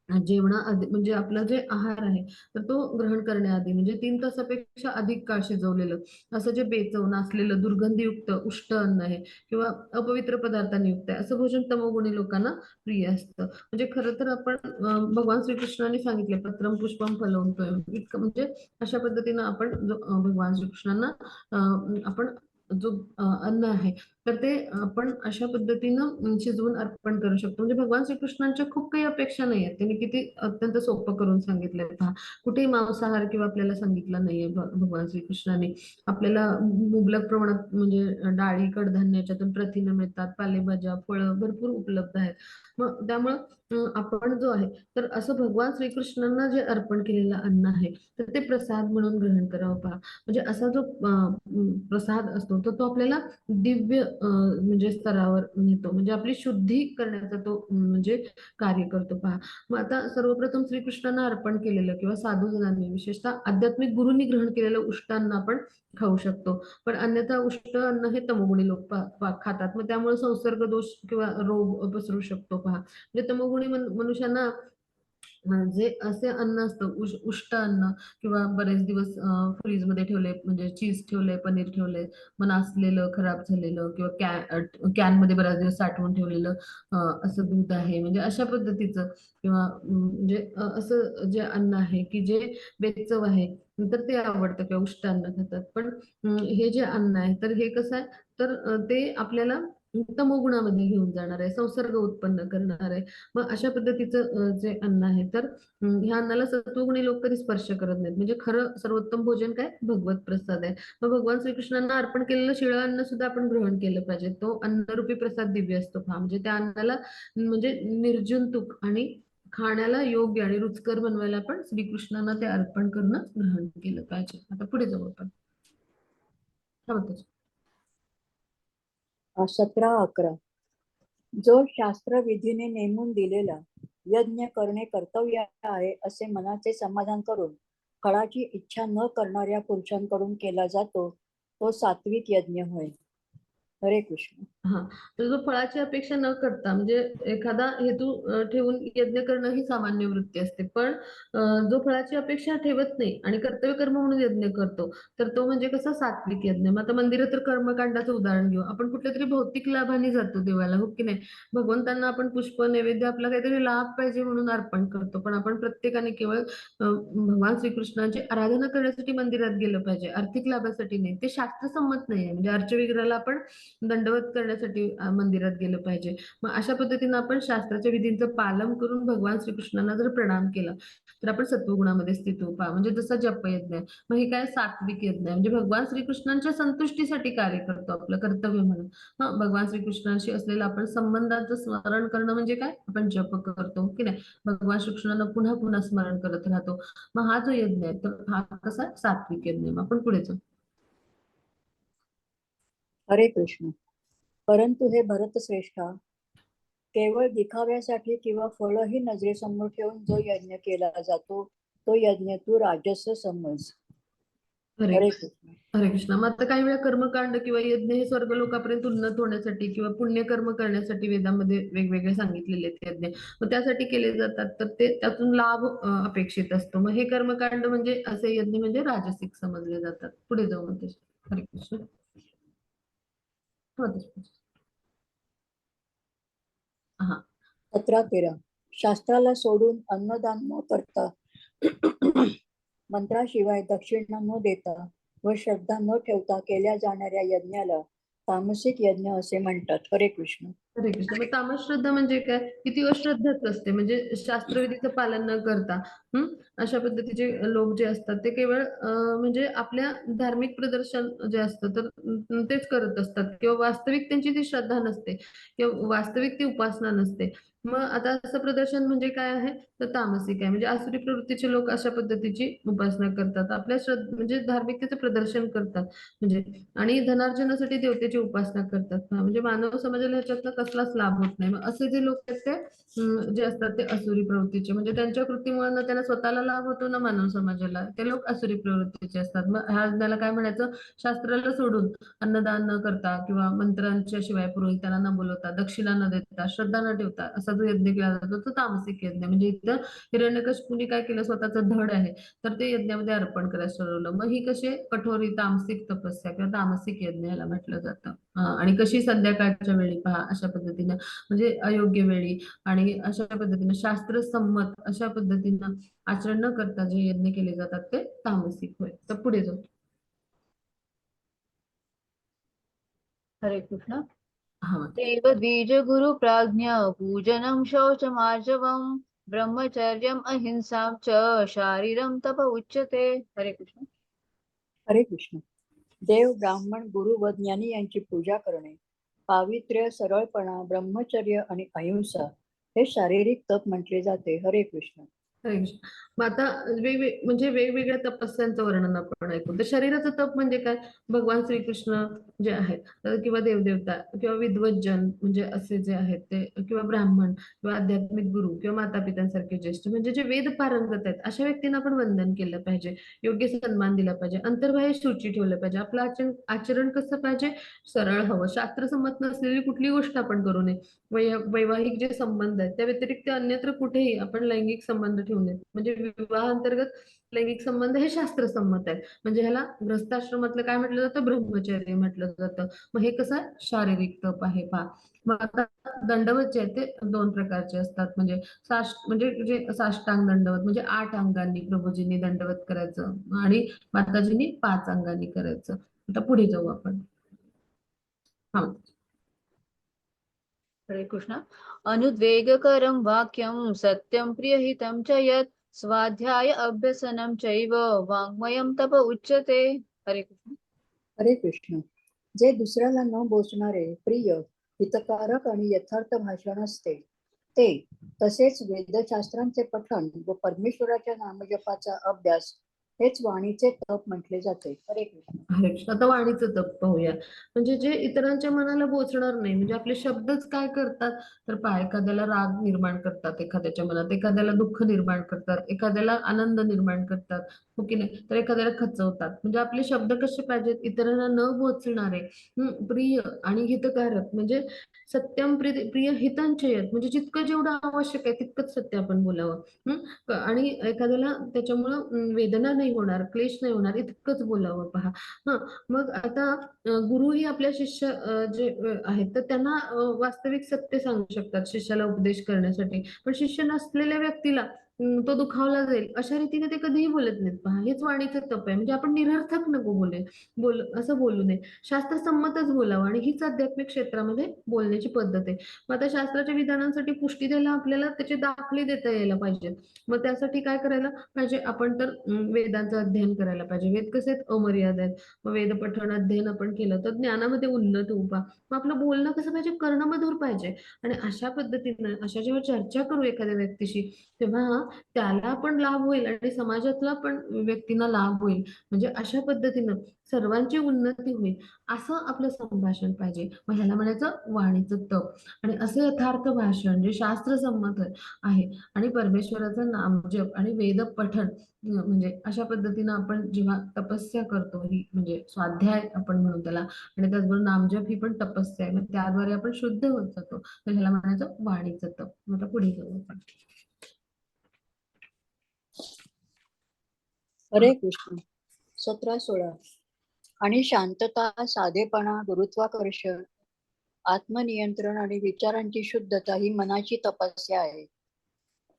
जेवणाआधी म्हणजे आपला जे आहार आहे तर तो ग्रहण करण्याआधी म्हणजे 3 तासापेक्षा अधिक काळ शिजवलेलं असं जे बेचव नसलेलं दुर्गंधीयुक्त उष्ट अन्न आहे, किंवा अपवित्र पदार्थांनी युक्त आहे असं भोजन तमोगुणी लोकांना प्रिय असतं. म्हणजे खरं तर आपण भगवान श्रीकृष्णाने सांगितले पत्रम पुष्पम फलम त्वयं, इतकं म्हणजे अशा पद्धतीनं आपण भगवान श्रीकृष्णांना आपण जो अन्न आहे तर ते आपण अशा पद्धतीनं शिजवून अर्पण करू शकतो. म्हणजे भगवान श्रीकृष्णांच्या खूप काही अपेक्षा नाही आहेत. त्यांनी किती अत्यंत सोपं करून सांगितलंय पहा. कुठेही मांसाहार किंवा आपल्याला सांगितलं नाहीये भगवान श्रीकृष्णाने. आपल्याला मुबलक प्रमाणात म्हणजे डाळी, कडधान्य याच्यातून प्रथिनं मिळतात, पालेभाज्या, फळं भरपूर उपलब्ध आहेत. मग त्यामुळं आपण जो आहे तर असं भगवान श्रीकृष्णांना जे अर्पण केलेलं अन्न आहे तर ते प्रसाद म्हणून ग्रहण करावं पहा. म्हणजे असा जो प्रसाद असतो तर तो आपल्याला दिव्य म्हणजे स्तरावर नेतो, म्हणजे आपली शुद्धी करण्याचा तो म्हणजे कार्य करतो पहा. मग आता सर्वप्रथम श्रीकृष्णांना अर्पण केलेलं किंवा साधू जणांनी विशेषतः आध्यात्मिक गुरूंनी ग्रहण केलेलं उष्टान्न आपण खाऊ शकतो. पण अन्यथा उष्ट अन्न हे तमोगुणी लोक खातात. मग त्यामुळे संसर्ग दोष किंवा रोग पसरू शकतो पहा. म्हणजे तमोगुणी मनुष्यांना जे असे अन्न असतं उष्ट अन्न, किंवा बरेच दिवस फ्रीजमध्ये ठेवले म्हणजे चीज ठेवले, पनीर ठेवले, मग नासलेलं, खराब झालेलं, किंवा कॅनमध्ये बऱ्याच दिवस साठवून ठेवलेलं असं दूध आहे, म्हणजे अशा पद्धतीचं, किंवा म्हणजे असं जे अन्न आहे की जे बेचव आहे तर ते आवडतं किंवा उष्ट अन्न खातात. पण हे जे अन्न आहे तर हे कसं आहे, तर ते आपल्याला तमोगुणामध्ये घेऊन जाणार आहे, संसर्ग उत्पन्न करणार आहे. मग अशा पद्धतीचं जे अन्न आहे तर ह्या अन्नाला सत्वगुणी लोक कधी स्पर्श करत नाहीत. म्हणजे खरं सर्वोत्तम भोजन काय, भगवत प्रसाद आहे. मग भगवान श्रीकृष्णांना अर्पण केलेलं शिळं अन्न सुद्धा आपण ग्रहण केलं पाहिजे. तो अन्नरूपी प्रसाद दिव्य असतो पहा. म्हणजे त्या अन्नाला म्हणजे निर्जंतुक आणि खाण्याला योग्य आणि रुचकर बनवायला आपण श्रीकृष्णांना ते अर्पण करूनच ग्रहण केलं पाहिजे. आता पुढे जाऊ आपण. हा म्हणतो. 17-11 जो शास्त्र विधीने नेमून दिलेला यज्ञ करणे कर्तव्य आहे असे मनाचे समाधान करून फळाची इच्छा न करणाऱ्या पुरुषांकडून केला जातो तो सात्विक यज्ञ होय. हरे कृष्ण. हा, तर जो फळाची अपेक्षा न करता म्हणजे एखादा हेतू ठेवून यज्ञ करणं ही सामान्य वृत्ती असते. पण जो फळाची अपेक्षा ठेवत नाही आणि कर्तव्य कर्म म्हणून यज्ञ करतो तर तो म्हणजे कसा सात्विक यज्ञ. मग आता मंदिरात तर कर्मकांडाचं उदाहरण घेऊ आपण. कुठल्या तरी भौतिक लाभाने जातो देवाला, हो की नाही. भगवंतांना आपण पुष्प नैवेद्य आपला काहीतरी लाभ पाहिजे म्हणून अर्पण करतो. पण आपण प्रत्येकाने केवळ भगवान श्रीकृष्णाची आराधना करण्यासाठी मंदिरात गेलं पाहिजे, आर्थिक लाभासाठी नाही. ते शास्त्रसंमत नाहीये. म्हणजे अर्चविग्रहाला आपण दंडवत करण्यासाठी मंदिरात गेलं पाहिजे. मग अशा पद्धतीनं आपण शास्त्राच्या विधींचं पालन करून भगवान श्रीकृष्णांना जर प्रणाम केला तर आपण सत्वगुणामध्ये स्थित होऊ पहा. म्हणजे जसा जपयज्ञ आहे, मग हे काय सात्विक यज्ञ आहे. म्हणजे भगवान श्रीकृष्णांच्या संतुष्टीसाठी कार्य करतो, आपलं कर्तव्य म्हणून. हा, भगवान श्रीकृष्णांशी असलेलं आपण संबंधाचं स्मरण करणं म्हणजे काय, आपण जप करतो की नाही, भगवान श्रीकृष्णांना पुन्हा पुन्हा स्मरण करत राहतो. मग हा जो यज्ञ आहे तर हा कसा सात्विक यज्ञ. मग आपण पुढे जाऊ. हरे कृष्ण. परंतु हे भरतश्रेष्ठा, केवळ दिखाव्यासाठी किंवा फळही नजरेसमोर ठेवून जो यज्ञ केला जातो तो यज्ञ तू राजस समज. हरे हरे कृष्ण. हरे कृष्ण. मग आता काही वेळा कर्मकांड किंवा यज्ञ हे स्वर्ग लोकापर्यंत उन्नत होण्यासाठी किंवा पुण्यकर्म करण्यासाठी वेदामध्ये वेगवेगळे सांगितलेले आहेत यज्ञ. मग त्यासाठी केले जातात तर ते त्यातून लाभ अपेक्षित असतो. मग हे कर्मकांड म्हणजे असे यज्ञ म्हणजे राजसिक समजले जातात. पुढे जाऊ मग. हरे कृष्ण. हो, हा. 17-13 शास्त्राला सोडून अन्नदान न करता मंत्राशिवाय दक्षिणा न देता व श्रद्धा न ठेवता केल्या जाणाऱ्या यज्ञाला तामसिक यज्ञ असे म्हणतात. हरे कृष्ण. हरे कृष्ण. मग तामस श्रद्धा म्हणजे काय? की ती अश्रद्धाच असते, म्हणजे शास्त्रविधीचं पालन न करता. अशा पद्धतीचे लोक जे असतात ते केवळ म्हणजे आपल्या धार्मिक प्रदर्शन जे असतं तर तेच करत असतात, किंवा वास्तविक त्यांची ती श्रद्धा नसते किंवा वास्तविक ती उपासना नसते. मग आता असं प्रदर्शन म्हणजे काय आहे? तर तामसिक आहे. म्हणजे आसुरी प्रवृत्तीचे लोक अशा पद्धतीची उपासना करतात, आपल्या म्हणजे धार्मिकतेचं प्रदर्शन करतात, म्हणजे आणि धनार्जनासाठी देवतेची उपासना करतात. म्हणजे मानव समाजाला ह्याच्यातनं कसलाच लाभ होत नाही. मग असे जे लोक आहेत ते जे असतात ते असुरी प्रवृत्तीचे, म्हणजे त्यांच्या कृतीमुळे ना त्यांना स्वतःला लाभ होतो ना मानव समाजाला, ते लोक असुरी प्रवृत्तीचे असतात. मग ह्याला काय म्हणायचं? शास्त्राला सोडून अन्नदान न करता किंवा मंत्रांच्या शिवाय पुरोहितांना न बोलवता, दक्षिणा न देता, श्रद्धा न ठेवता असा जो यज्ञ केला जातो तो तामसिक यज्ञ. म्हणजे इथं हिरण्यकशिपूने काय केलं? स्वतःचं धड आहे तर ते यज्ञामध्ये अर्पण करायला ठरवलं. मग ही कशी कठोरी तामसिक तपस्या किंवा तामसिक यज्ञ याला म्हटलं जातं. आणि कशी संध्याकाळच्या वेळी पहा अशा पद्धतीनं, म्हणजे अयोग्य वेळी आणि अशा पद्धतीनं शास्त्रसंमत अशा पद्धतीनं आचरण न करता जे यज्ञ केले जातात ते तामसिक होय. तर पुढे जाऊ. हरे कृष्ण. हा. देवद्विज गुरु प्राज्ञ पूजनं शौचमार्जवम् ब्रह्मचर्यम् अहिंसां च शारीरं तप उच्यते. हरे कृष्ण. हरे कृष्ण. देव, ब्राह्मण, गुरु व ज्ञानी यांची पूजा करणे, पावित्र्य, सरळपणा, ब्रह्मचर्य आणि अहिंसा हे शारीरिक तप म्हटले जाते. हरे कृष्ण. हरे कृष्ण. मग आता म्हणजे वेगवेगळ्या तपस्यांचं वर्णन आपण ऐकू. तर शरीराचं तप म्हणजे काय? भगवान श्रीकृष्ण जे आहेत किंवा देवदेवता किंवा विद्वज्जन म्हणजे असे जे आहेत ते, किंवा ब्राह्मण किंवा आध्यात्मिक गुरु किंवा माता पित्यांसारखे ज्येष्ठ, म्हणजे जे वेद पारंगत आहेत अशा व्यक्तींना आपण वंदन केलं पाहिजे, योग्य सन्मान दिला पाहिजे, अंतर्बाह्य शुची ठेवलं पाहिजे. आपलं आचरण कसं पाहिजे? सरळ हवं. शास्त्रसंमत नसलेली कुठली गोष्ट आपण करू नये. वैवाहिक जे संबंध आहेत त्या व्यतिरिक्त अन्यत्र कुठेही आपण लैंगिक संबंध ठेवू नयेत. म्हणजे विवाहांतर्गत लैंगिक संबंध हे शास्त्रसंमत आहे. म्हणजे ह्याला गृहस्थाश्रमातलं काय म्हटलं जातं? ब्रह्मचर्य म्हटलं जातं. मग हे कसं शारीरिक तप आहे पहा. मग आता दंडवत जे आहे ते 2 प्रकारचे असतात. म्हणजे म्हणजे जे साष्टांग दंडवत म्हणजे 8 अंगांनी प्रभूजींनी दंडवत करायचं आणि माताजींनी 5 अंगांनी करायचं. आता पुढे जाऊ आपण. हा. हरे कृष्ण. अनुद्वेगकरं वाक्यं सत्यं प्रियहितं च यत् स्वाध्याय अभ्यसनं चैव वाङ्मयं तप उच्यते. हरे कृष्ण. हरे कृष्ण. जे दुसऱ्याला न बोचणारे, प्रिय, हितकारक आणि यथार्थ भाषण असते ते, तसेच वेदशास्त्रांचे पठण व परमेश्वराच्या नामजपाचा अभ्यास हेच वाणीचे तप म्हटले जाते. हरे कृष्ण. हरे कृष्ण. आता वाणीचं तप पाहूया. म्हणजे जे इतरांच्या मनाला बोचणार नाही, म्हणजे आपले शब्दच काय करतात? तर पहा, एखाद्याला राग निर्माण करतात एखाद्याच्या मनात, एखाद्याला दुःख निर्माण करतात, एखाद्याला आनंद निर्माण करतात, हो की नाही? तर एखाद्याला खचवतात. म्हणजे आपले शब्द कसे पाहिजेत? इतरांना न बोचणारे, प्रिय आणि हितकारक, म्हणजे सत्यम प्रिय हितांचयत, म्हणजे जितकं जेवढं आवश्यक आहे तितकंच सत्य आपण बोलावं. आणि एखाद्याला त्याच्यामुळं वेदना नाही होणार, क्लेश नाही होणार इतकंच बोलावं पहा. मग आता गुरुही आपल्या शिष्य जे आहेत तर त्यांना वास्तविक सत्य सांगू शकतात शिष्याला उपदेश करण्यासाठी, पण शिष्य नसलेल्या व्यक्तीला तो दुखावला जाईल अशा रीतीने ते कधीही बोलत नाहीत पहा. हेच वाणीचं तप आहे. म्हणजे आपण निरर्थक नको असं बोलू नये, शास्त्रसंमतच बोलावं, आणि हीच आध्यात्मिक क्षेत्रामध्ये बोलण्याची पद्धत आहे. मग आता शास्त्राच्या विधानांसाठी पुष्टी द्यायला आपल्याला त्याचे दाखले देता यायला पाहिजेत. मग त्यासाठी काय करायला पाहिजे? आपण तर वेदांचं अध्ययन करायला पाहिजे. वेद कसे आहेत? अमर्याद आहेत. मग वेद पठण अध्ययन आपण केलं तर ज्ञानामध्ये उन्नत होऊ पहा. मग आपलं बोलणं कसं पाहिजे? कर्णमधुर पाहिजे. आणि अशा पद्धतीनं अशा जेव्हा चर्चा करू एखाद्या व्यक्तीशी तेव्हा त्याला पण लाभ होईल आणि समाजातला पण व्यक्तींना लाभ होईल. म्हणजे अशा पद्धतीनं सर्वांची उन्नती होईल असं आपलं संभाषण पाहिजे. मग ह्याला म्हणायचं वाणीचं तप. आणि असं यथार्थ भाषण जे शास्त्रसंमत आहे आणि परमेश्वराचं नामजप आणि वेद पठण, म्हणजे अशा पद्धतीनं आपण जेव्हा तपस्या करतो, ही म्हणजे स्वाध्याय आपण म्हणू त्याला, आणि त्याचबरोबर नामजप ही पण तपस्या आहे. मग त्याद्वारे आपण शुद्ध होत जातो. तर ह्याला म्हणायचं वाणीचं तप. मग आता पुढे जाऊ आपण. हरे कृष्ण. 17-16. आणि शांतता, साधेपणा, गुरुत्वाकर्षण, आत्मनियंत्रण आणि विचारांची शुद्धता ही मनाची तपस्या आहे.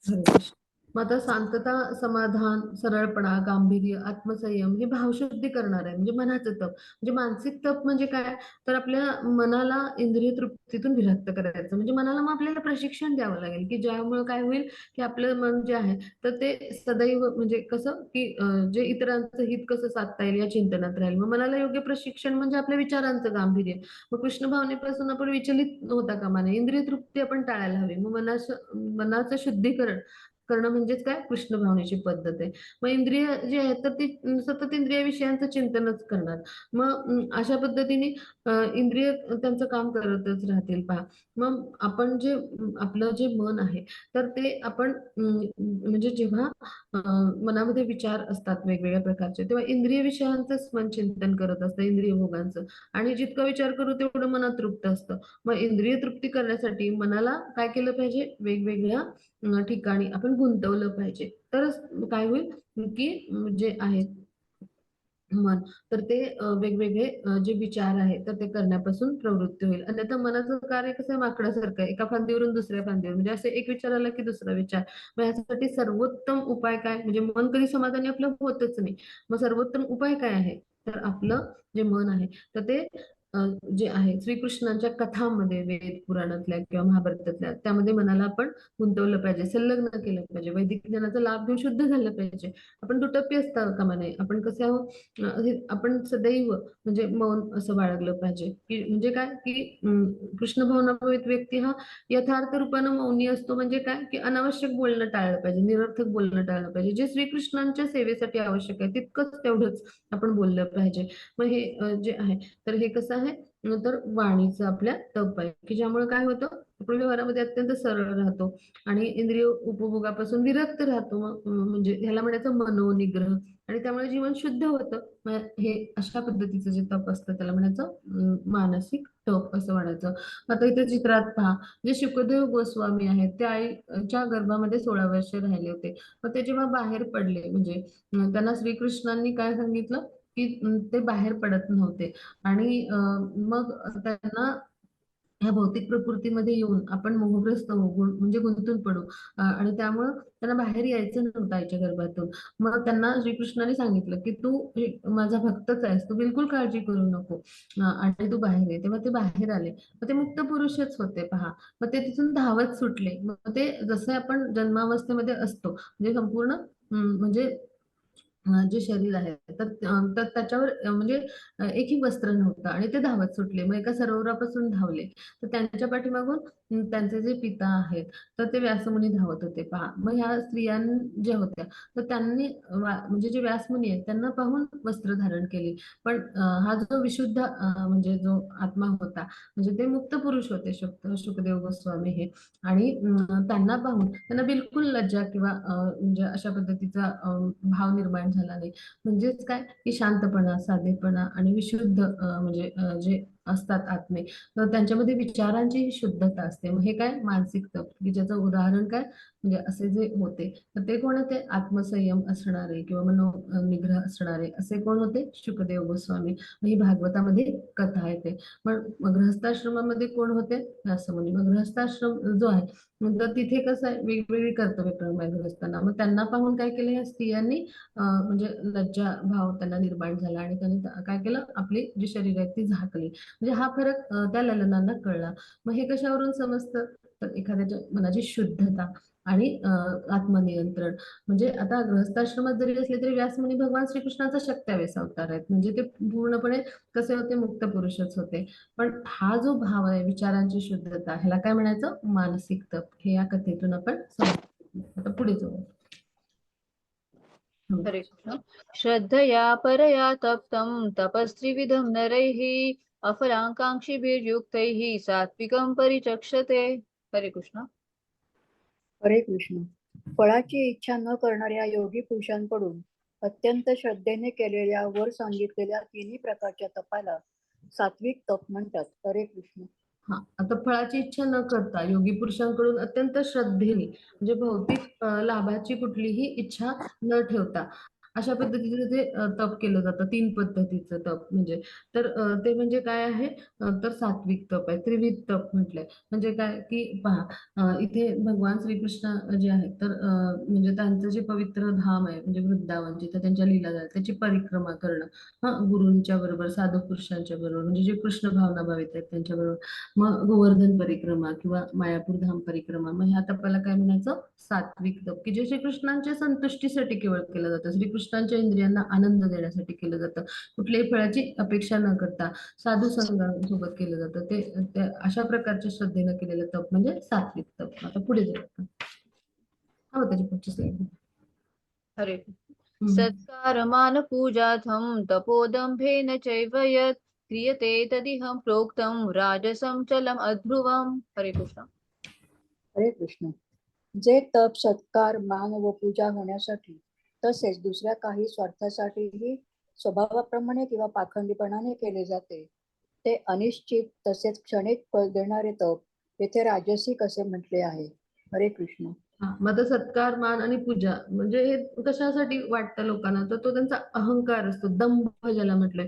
हरे कृष्ण. मग आता शांतता, समाधान, सरळपणा, गांभीर्य, आत्मसंयम हे भावशुद्धी करणार आहे, म्हणजे मनाचं तप. म्हणजे मानसिक तप म्हणजे काय, तर आपल्या मनाला इंद्रिय तृप्तीतून विरक्त करायचं. म्हणजे मनाला मग आपल्याला प्रशिक्षण द्यावं लागेल, की ज्यामुळे काय होईल, की आपलं मन जे आहे तर ते सदैव म्हणजे कसं, की जे इतरांचं हित कसं साधता येईल या चिंतनात राहील. मग मनाला योग्य प्रशिक्षण म्हणजे आपल्या विचारांचं गांभीर्य. मग कृष्ण भावनेपासून आपण विचलित होता कामा नये. इंद्रिय तृप्ती आपण टाळायला हवी. मग मनाचं शुद्धीकरण करणं म्हणजेच काय, कृष्ण भावनेची पद्धत आहे. मग इंद्रिय जे आहेत तर ती सतत इंद्रिय विषयांचं चिंतनच करणार. मग अशा पद्धतीने इंद्रिय त्यांचं काम करतच राहतील पहा. मग आपण जे आपलं जे मन आहे तर ते आपण म्हणजे जेव्हा मनामध्ये विचार असतात वेगवेगळ्या प्रकारचे, तेव्हा इंद्रिय विषयांचंच मन चिंतन करत असतं, इंद्रिय भोगांचं. आणि जितका विचार करू तेवढं मन तृप्त असतं. मग इंद्रिय तृप्ती करण्यासाठी मनाला काय केलं पाहिजे, वेगवेगळ्या ठिकाणी आपण गुंतवलं पाहिजे. तरच काय होईल, की जे आहे मन, तर ते वेगवेगळे जे विचार आहेत तर ते करण्यापासून प्रवृत्त होईल. अन्यथा मनाचं कार्य कसं आहे, माकडासारखं आहे, एका फांदीवरून दुसऱ्या फांदीवर. म्हणजे असे एक विचार आला की दुसरा विचार. मग यासाठी सर्वोत्तम उपाय काय, म्हणजे मन कधी समाधानी आपलं होतच नाही. मग सर्वोत्तम उपाय काय आहे, तर आपलं जे मन आहे तर ते अ, जे आहे श्रीकृष्णांच्या कथांमध्ये, वेद पुराणातल्या किंवा महाभारतातल्या, त्यामध्ये मनाला आपण गुंतवलं पाहिजे, संलग्न केलं पाहिजे, वैदिक ज्ञानाचा लाभ घेऊन शुद्ध झालं पाहिजे. आपण दुटप्पी असता कामा नये. आपण कसं आहोत, आपण सदैव म्हणजे मौन असं बाळगलं पाहिजे, की म्हणजे काय, की कृष्ण भावनाभावित व्यक्ती हा यथार्थ रूपानं मौनी असतो. म्हणजे काय, की अनावश्यक बोलणं टाळलं पाहिजे, निरर्थक बोलणं टाळलं पाहिजे. जे श्रीकृष्णांच्या सेवेसाठी आवश्यक आहे तितकंच तेवढंच आपण बोललं पाहिजे. मग हे जे आहे तर हे कसं आहे, तर वाणीचं आपल्या तप आहे, की ज्यामुळे काय होतं, आपण व्यवहारामध्ये अत्यंत सरळ राहतो आणि इंद्रिय उपभोगापासून विरक्त राहतो. मग म्हणजे ह्याला म्हणायचं मनोनिग्रह. आणि त्यामुळे जीवन शुद्ध होतं. मग हे अशा पद्धतीचं जे तप असतं त्याला म्हणायचं मानसिक तप असं म्हणायचं. आता इथे चित्रात पहा, जे शुकदेव गोस्वामी आहेत ते आईच्या गर्भामध्ये 16 वर्ष राहिले होते. मग ते जेव्हा बाहेर पडले, म्हणजे त्यांना श्रीकृष्णांनी काय सांगितलं, की ते बाहेर पडत नव्हते. आणि मग त्यांना ह्या भौतिक प्रकृतीमध्ये येऊन आपण मोहग्रस्त होऊ, म्हणजे गुंतून पडू. आणि त्यामुळं त्यांना बाहेर यायचं नव्हतं आईच्या गर्भातून. मग त्यांना श्रीकृष्णाने सांगितलं, की तू माझा भक्तच आहेस, तू बिलकुल काळजी करू नको, आणि तू बाहेर ये. तेव्हा ते बाहेर आले. मग ते मुक्त पुरुषच होते पहा. मग ते तिथून धावत सुटले. मग ते जसे आपण जन्मावस्थेमध्ये असतो, म्हणजे संपूर्ण म्हणजे जे शरीर आहे तर तर त्याच्यावर म्हणजे एकही वस्त्र नव्हतं आणि ते धावत सुटले. मग एका सरोवरापासून धावले. तर त्यांच्या पाठीमागून त्यांचे जे पिता आहेत तर ते व्यासमुनी धावत होते पहा. मग ह्या स्त्रियां ज्या होत्या तर त्यांनी म्हणजे जे व्यासमुनी आहेत त्यांना पाहून वस्त्र धारण केले. पण हा जो विशुद्ध म्हणजे जो आत्मा होता, म्हणजे ते मुक्त पुरुष होते, शुकदेव गोस्वामी हे. आणि त्यांना पाहून त्यांना बिलकुल लज्जा किंवा म्हणजे अशा पद्धतीचा भाव निर्माण झाला नाही. म्हणजेच काय, की शांतपणा, साधेपणा आणि विशुद्ध म्हणजे जे असतात आत्मे, तर त्यांच्यामध्ये विचारांची शुद्धता असते. मग हे काय, मानसिक तप, की ज्याचं उदाहरण काय, म्हणजे असे जे होते तर ते कोण होते, आत्मसंयम असणारे किंवा निग्रह असणारे असे कोण होते, शुकदेव गोस्वामी. मग ही भागवतामध्ये कथा आहे ते. मग गृहस्थाश्रमामध्ये कोण होते, व्यासमुनी. मग गृहस्थाश्रम जो आहे तर तिथे कसं आहे, वेगवेगळी कर्तव्य प्रमाणे असताना मग त्यांना पाहून काय केलं, या स्त्रियांनी म्हणजे लज्जा भाव त्यांना निर्माण झाला आणि त्यांनी काय केलं, आपली जी शरीर आहे ती झाकली. म्हणजे हा फरक त्या ललनांना कळला. मग हे कशावरून समजतं, तर एखाद्याच्या मनाची शुद्धता आणि आत्मनियंत्रण. म्हणजे आता गृहस्थाश्रमात जरी असले तरी व्यासमुनी भगवान श्रीकृष्णाचा शक्त्यावेळेस अवतार आहेत. म्हणजे ते पूर्णपणे कसे होते, मुक्त पुरुषच होते. पण हा जो भाव आहे, विचारांची शुद्धता, ह्याला काय म्हणायचं, मानसिक तप. हे या कथेतून आपण समजतो. आता पुढे जाऊ. हरे कृष्ण. श्रद्धया परया तप्तं तपस्त्रिविधं नरैः अफलाकाङ्क्षिभिर्युक्तैः सात्विकं परिचक्षते. हरे कृष्ण. हरे कृष्ण. फळाची इच्छा न करणाऱ्या योगी पुरुषांकडून अत्यंत श्रद्धेने केलेल्या वर सांगितलेल्या तिन्ही प्रकारच्या तपाला सात्विक तप म्हणतात. हरे कृष्ण. हा, आता फळाची इच्छा न करता योगी पुरुषांकडून अत्यंत श्रद्धेने, म्हणजे भौतिक लाभाची कुठलीही इच्छा न ठेवता अशा पद्धतीचं ते तप केलं जातं. 3 पद्धतीचं तप म्हणजे. तर ते म्हणजे काय आहे, तर सात्विक तप आहे. त्रिविध तप म्हटलंय. म्हणजे काय, की पहा, इथे भगवान श्रीकृष्ण जे आहेत, तर म्हणजे त्यांचं जे पवित्र धाम आहे, म्हणजे वृंदावन, जिथे त्यांच्या लीला झाल्या, त्याची परिक्रमा करणं, गुरूंच्या बरोबर, साधू पुरुषांच्या बरोबर, म्हणजे जे कृष्ण भावना भावित आहेत त्यांच्या बरोबर. मग गोवर्धन परिक्रमा किंवा मायापूर धाम परिक्रमा, मग ह्या तपाला काय म्हणायचं, सात्विक तप, की जे श्रीकृष्णांच्या संतुष्टीसाठी केवळ केलं जातं, श्रीकृष्णांच्या इंद्रियांना आनंद देण्यासाठी केलं जातं, कुठल्याही फळाची अपेक्षा न करता साधू संघासोबत केलं जातं. ते अशा प्रकारच्या श्रद्धेनं केलेलं तप म्हणजे सात्विक तप. आता पुढे जाऊ. त्याची पुढची स्लाईड. हरे सत्कारमान पूजार्थं तपोदम्भेन चैव यत् क्रियते तदिहं प्रोक्तं राजसं चलम् अध्रुवम्. हरे कृष्ण. हरे कृष्ण. जे तप, सत्कार, मान व पूजा होण्यासाठी तसेच दुसऱ्या काही स्वार्थासाठीही स्वभावाप्रमाणे किंवा पाखंडीपणाने केले जाते, ते अनिश्चित तसेच क्षणिक फळ देणारे तप येथे राजसिक असे म्हटले आहे. हरे कृष्ण. मग आता सत्कार, मान आणि पूजा म्हणजे हे कशासाठी वाटतं लोकांना, तर तो त्यांचा अहंकार असतो, दंभ ज्याला म्हटलंय.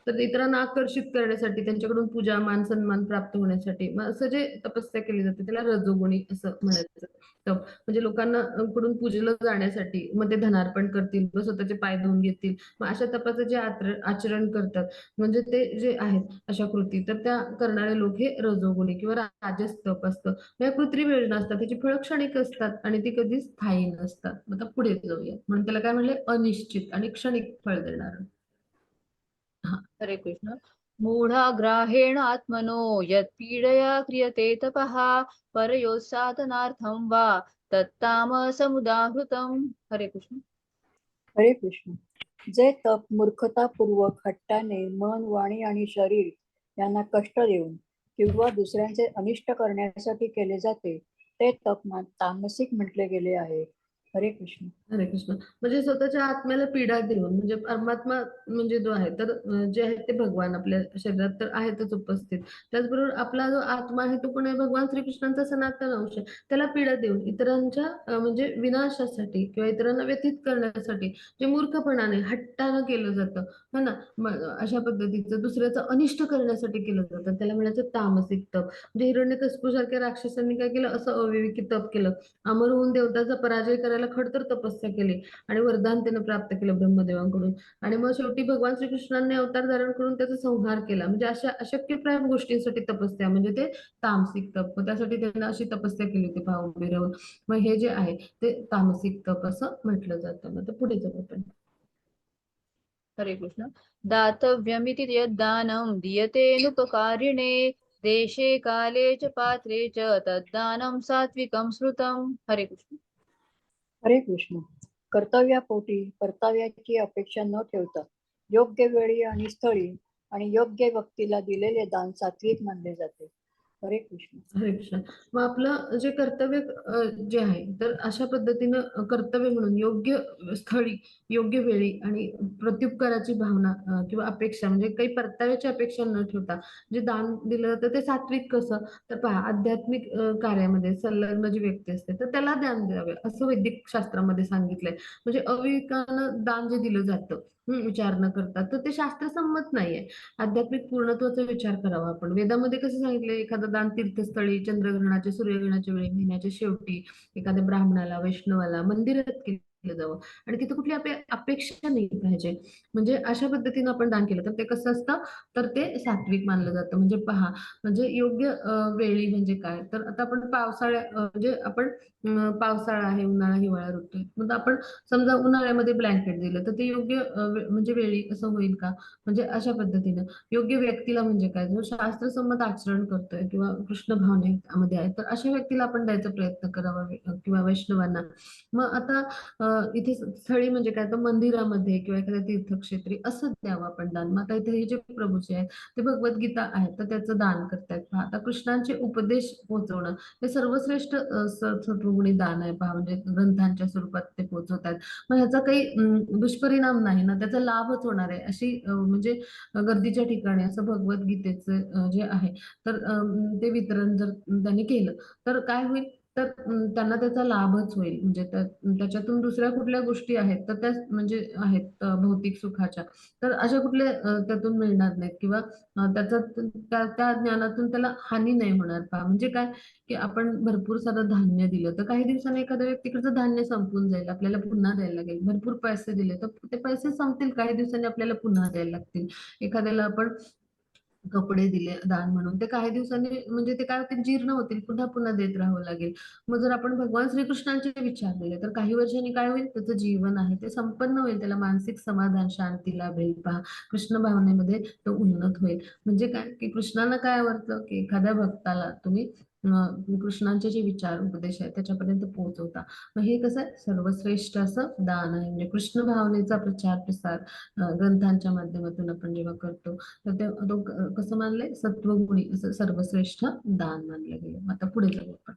तर इतरांना आकर्षित करण्यासाठी, त्यांच्याकडून पूजा, मान, सन्मान प्राप्त होण्यासाठी, मग असं जे तपस्या केली जाते त्याला रजोगुणी असं म्हणायचं. तप म्हणजे लोकांना कडून पूजलं जाण्यासाठी, मग ते धनार्पण करतील, मग स्वतःचे पाय धुवून घेतील, मग अशा तपाचं जे आचरण करतात, म्हणजे ते जे आहेत अशा कृती, तर त्या करणारे लोक हे रजोगुणी किंवा राजस तप असतं. या कृत्रिम योजना असतात, त्याची फळं क्षणिक असतात आणि ती कधीच स्थायी नसतात. आता पुढे जाऊया. म्हणून त्याला काय म्हणले, अनिश्चित आणि क्षणिक फळ देणार. हरे कृष्ण. मूढाग्राहेण आत्मनो यत् पीडया क्रियते तपः परयोत्साधनार्थं वा तत्तामसमुदाहृतम्. हरे कृष्ण. हरे कृष्ण. जे तप मूर्खतापूर्वक हट्टाने मन, वाणी आणि शरीर यांना कष्ट देऊन किंवा दुसऱ्यांचे अनिष्ट करण्यासाठी केले जाते, ते तप तामसिक म्हटले गेले आहे. हरे कृष्ण. हरे कृष्ण. म्हणजे स्वतःच्या आत्म्याला पीडा देऊन, म्हणजे परमात्मा म्हणजे जो आहे, तर जे आहे ते भगवान आपल्या शरीरात तर आहेतच उपस्थित. त्याचबरोबर आपला जो आत्मा आहे तो पण आहे भगवान श्रीकृष्णांचा सनातन अंश आहे. त्याला पीडा देऊन इतरांच्या म्हणजे विनाशासाठी किंवा इतरांना व्यथित करण्यासाठी जे मूर्खपणाने, हट्टानं केलं जातं, हो ना, अशा पद्धतीचं दुसऱ्याचं अनिष्ट करण्यासाठी केलं जातं, त्याला म्हणायचं तामसिक तप. म्हणजे हिरण्यकशिपू सारख्या राक्षसांनी काय केलं, असं अविवेकी तप केलं. अमर होऊन देवताचा पराजय करायला खडतर तपस्या केली आणि वरदान त्यानं प्राप्त केलं ब्रह्मदेवांकडून. आणि मग शेवटी भगवान श्रीकृष्णांनी अवतार धारण करून त्याचा संहार केला. म्हणजे अशा अशक्यप्राय गोष्टींसाठी तपस्या म्हणजे ते तामसिक तप. मग त्यासाठी त्यांना अशी तपस्या केली होती भाव उभे राहून. मग हे जे आहे ते तामसिक तप असं म्हटलं जातं. मग पुढे जाऊ आपण. हरे कृष्ण. दातव्यमिति यद्दानं दीयतेनुपकारिणे देशे काले च पात्रे च तद्दानं सात्विकं स्मृतम्. हरे कृष्ण. हरे कृष्ण. कर्तव्यापोटी परताव्याची अपेक्षा न ठेवता योग्य वेळी आणि स्थळी आणि योग्य व्यक्तीला दिलेले दान सात्विक मानले जाते. हरे कृष्ण. हरे कृष्ण. मग आपलं जे कर्तव्य जे आहे, तर अशा पद्धतीनं कर्तव्य म्हणून योग्य स्थळी, योग्य वेळी आणि प्रत्युपकाराची भावना किंवा अपेक्षा, म्हणजे काही परताव्याची अपेक्षा न ठेवता जे दान दिलं जातं ते सात्विक कसं, तर पहा, आध्यात्मिक कार्यामध्ये संलग्न जी व्यक्ती असते तर त्याला दान द्यावे असं वैदिक शास्त्रामध्ये सांगितलंय. म्हणजे अविवेकानं दान जे दिलं जातं, विचार न करता, तर ते शास्त्रसंमत नाहीये. आध्यात्मिक पूर्णत्वाचा विचार करावा आपण. वेदामध्ये कसं सांगितलंय, एखादं दान तीर्थस्थळी, चंद्रग्रहणाच्या, सूर्यग्रहणाच्या वेळी, महिन्याच्या शेवटी, एखाद्या ब्राह्मणाला, वैष्णवाला, मंदिरात केलं जावं आणि तिथं कुठली अपेक्षा नाही पाहिजे. म्हणजे अशा पद्धतीनं आपण दान केलं तर ते कसं असतं, तर ते सात्विक मानलं जातं. म्हणजे पहा, म्हणजे योग्य वेळी म्हणजे काय, तर आता आपण म्हणजे आपण पावसाळा आहे, उन्हाळा, हिवाळा ऋतू आहे. मग आपण समजा उन्हाळ्यामध्ये ब्लँकेट दिलं तर ते योग्य म्हणजे वेळी असं होईल का? म्हणजे अशा पद्धतीनं योग्य व्यक्तीला म्हणजे काय, जो शास्त्रसंमत आचरण करतोय किंवा कृष्ण भावनेमध्ये आहे, तर अशा व्यक्तीला आपण द्यायचा प्रयत्न करावा, किंवा वैष्णवांना. मग आता इथे स्थळी म्हणजे काय, तर मंदिरामध्ये किंवा एखाद्या तीर्थक्षेत्री असं द्यावं आपण दान. मग आता इथे हे जे प्रभूचे आहेत ते भगवद्गीता आहे, तर त्याचं दान करतायत. पहा, आता कृष्णांचे उपदेश पोहोचवणं हे सर्वश्रेष्ठ सत्वगुणी दान आहे. पहा, म्हणजे ग्रंथांच्या स्वरूपात ते पोहोचवतात. मग ह्याचा काही दुष्परिणाम नाही ना, त्याचा लाभच होणार आहे. अशी म्हणजे गर्दीच्या ठिकाणी असं भगवद्गीतेचं जे आहे, तर ते वितरण जर त्यांनी केलं तर काय होईल, तर त्यांना त्याचा लाभच होईल. म्हणजे त्याच्यातून दुसऱ्या कुठल्या गोष्टी आहेत तर त्या म्हणजे आहेत भौतिक सुखाच्या, तर अशा कुठल्या त्यातून मिळणार नाहीत किंवा त्याचा त्या ज्ञानातून त्याला हानी नाही होणार. पहा म्हणजे काय, की आपण भरपूर सारं धान्य दिलं तर काही दिवसांनी एखाद्या व्यक्तीकडचं धान्य संपून जाईल, आपल्याला पुन्हा द्यायला लागेल. भरपूर पैसे दिले तर ते पैसे संपतील, काही दिवसांनी आपल्याला पुन्हा द्यायला लागतील. एखाद्याला आपण कपडे दिले दान म्हणून, ते काही दिवसांनी म्हणजे ते काय होतील, जीर्ण होतील, पुन्हा पुन्हा देत राहावं लागेल. मग जर आपण भगवान श्रीकृष्णांचे विचार दिले तर काही वर्षांनी काय होईल, त्याचं जीवन आहे ते संपन्न होईल, त्याला मानसिक समाधान शांती लाभेल. पहा, कृष्ण भावनेमध्ये तो उन्नत होईल. म्हणजे काय, की कृष्णाला काय आवडतं, की एखाद्या भक्ताला तुम्ही कृष्णांचे जे विचार उपदेश आहेत त्याच्यापर्यंत पोहोचवता. मग हे कसं आहे, सर्वश्रेष्ठ असं दान आहे. म्हणजे कृष्ण भावनेचा प्रचार प्रसार ग्रंथांच्या माध्यमातून आपण जेव्हा करतो तर ते कसं मानलंय, सत्वगुणी असं सर्वश्रेष्ठ दान मानलं गेलं. आता पुढे जाऊ आपण.